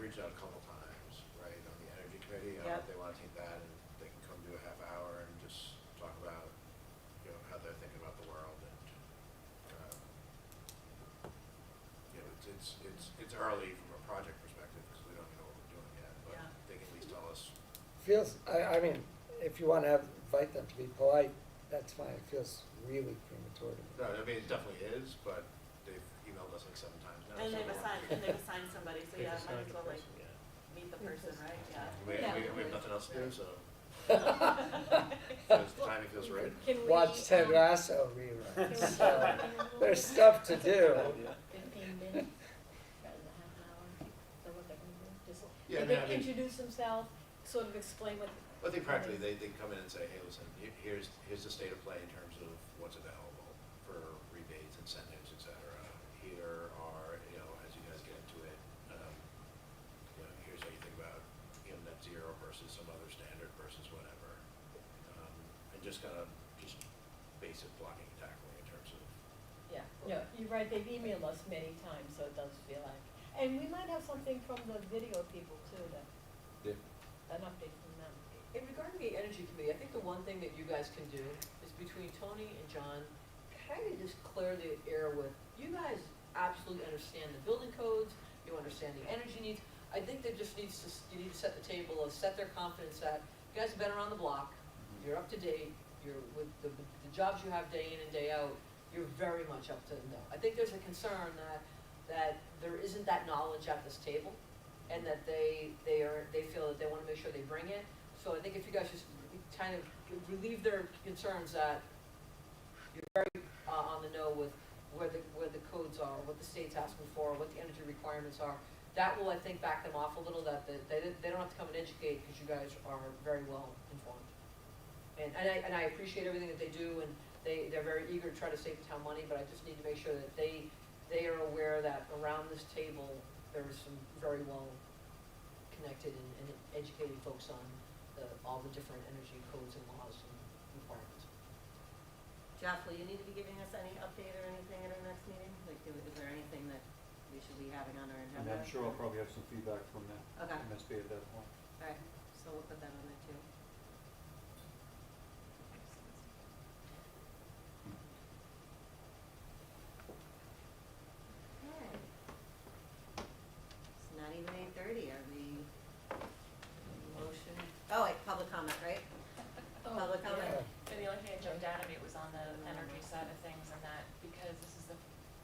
reached out a couple times, right, on the energy committee, Yep. they wanna take that and they can come do a half hour and just talk about, you know, how they're thinking about the world and, you know, it's early from a project perspective, because we don't even know what we're doing yet, but Yeah. they can at least tell us. Feels, I mean, if you wanna invite them to be polite, that's fine. It feels really premature to me. No, I mean, it definitely is, but they've emailed us like 7 times now. And so they've assigned somebody, so They've yeah, might assigned as a well like person, yeah. meet the person, right, yeah. We have nothing else to do, so Yeah. the timing feels right. Can we, Watch Ted Lasso reruns. So, there's stuff to do. 15 minutes, rather than half an hour, is that what they're gonna do? Just, Yeah, they I mean- introduce themselves, sort of explain what. I think practically, they come in and say, hey, listen, here's the state of play in terms of what's available for rebates, incentives, et cetera. Here are, you know, as you guys get into it, you know, here's how you think about, you know, net zero versus some other standard versus whatever. And just kind of, just basic blocking and tackling in terms of, Yeah, no, you're right, they've emailed us many times, so it does feel like, and we might have something from the video people too, an update from them. In regard to the energy committee, I think the one thing that you guys can do is between Tony and John, kind of just clear the air with, you guys absolutely understand the building codes, you understand the energy needs. I think that just needs to, you need to set the table of, set their confidence that you guys have been around the block, you're up to date, you're with the jobs you have day in and day out, you're very much up to know. I think there's a concern that there isn't that knowledge at this table, and that they feel that they wanna make sure they bring it. So I think if you guys just kind of relieve their concerns that you're very on the know with where the codes are, what the state's asking for, what the energy requirements are, that will, I think, back them off a little, that they don't have to come and educate, because you guys are very well informed. And I appreciate everything that they do, and they're very eager to try to save the town money, but I just need to make sure that they they are aware that around this table, there are some very well-connected and educated folks on all the different energy codes and laws and requirements. Jeff, will you need to be giving us any update or anything at our next meeting? Like, is there anything that we should be having on our And agenda? I'm sure I'll probably have some feedback from that Okay, MSBA at that point. alright, so we'll put that on there too. Okay. It's not even 8:30, are we, motion, oh wait, public comment, right? Public comment? And the only thing that jumped out at me was on the energy side of things, and that because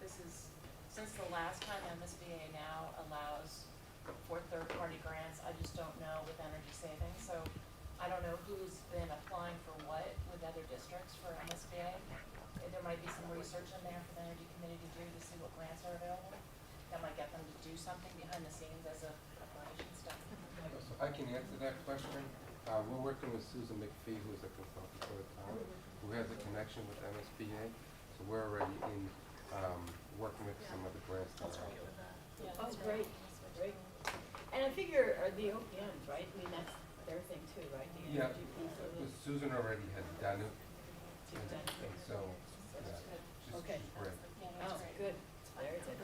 this is since the last time MSBA now allows for third-party grants, I just don't know with energy savings. So I don't know who's been applying for what with other districts for MSBA. There might be some research in there for the energy committee to do to see what grants are available. That might get them to do something behind the scenes as a preparation step. So I can answer that question. We're working with Susan McPhee, who is a consultant for the town, who has a connection with MSBA. So we're already in, working with some of the grants that are out there. Oh, great, great. And I figure, the OPMs, right? I mean, that's their thing too, right? The Yeah, energy piece of it. Susan already has done it, She's done it. and so, yeah, Okay. she's great. Yeah, Oh, that's great. good. Very good.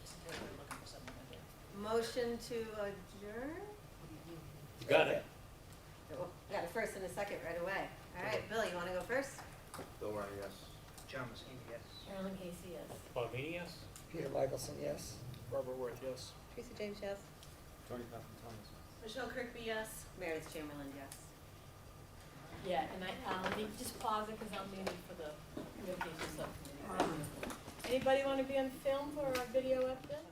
Just in case we're looking for something to do. Motion to adjourn? You got it. Oh, we got a first and a second right away. Alright, Bill, you wanna go first? Bill Ryan, yes. John Messina, yes. Carolyn Casey, yes. Bob Meany, yes? Peter Michelson, yes? Robert Worth, yes. Teresa James, yes? Tony Pepin Thomas. Michelle Kirkby, yes. Meredith Chamberlain, yes. Yeah, and I, need to just pause it because I'm meeting for the communication subcommittee. Anybody want to be on film for our video update?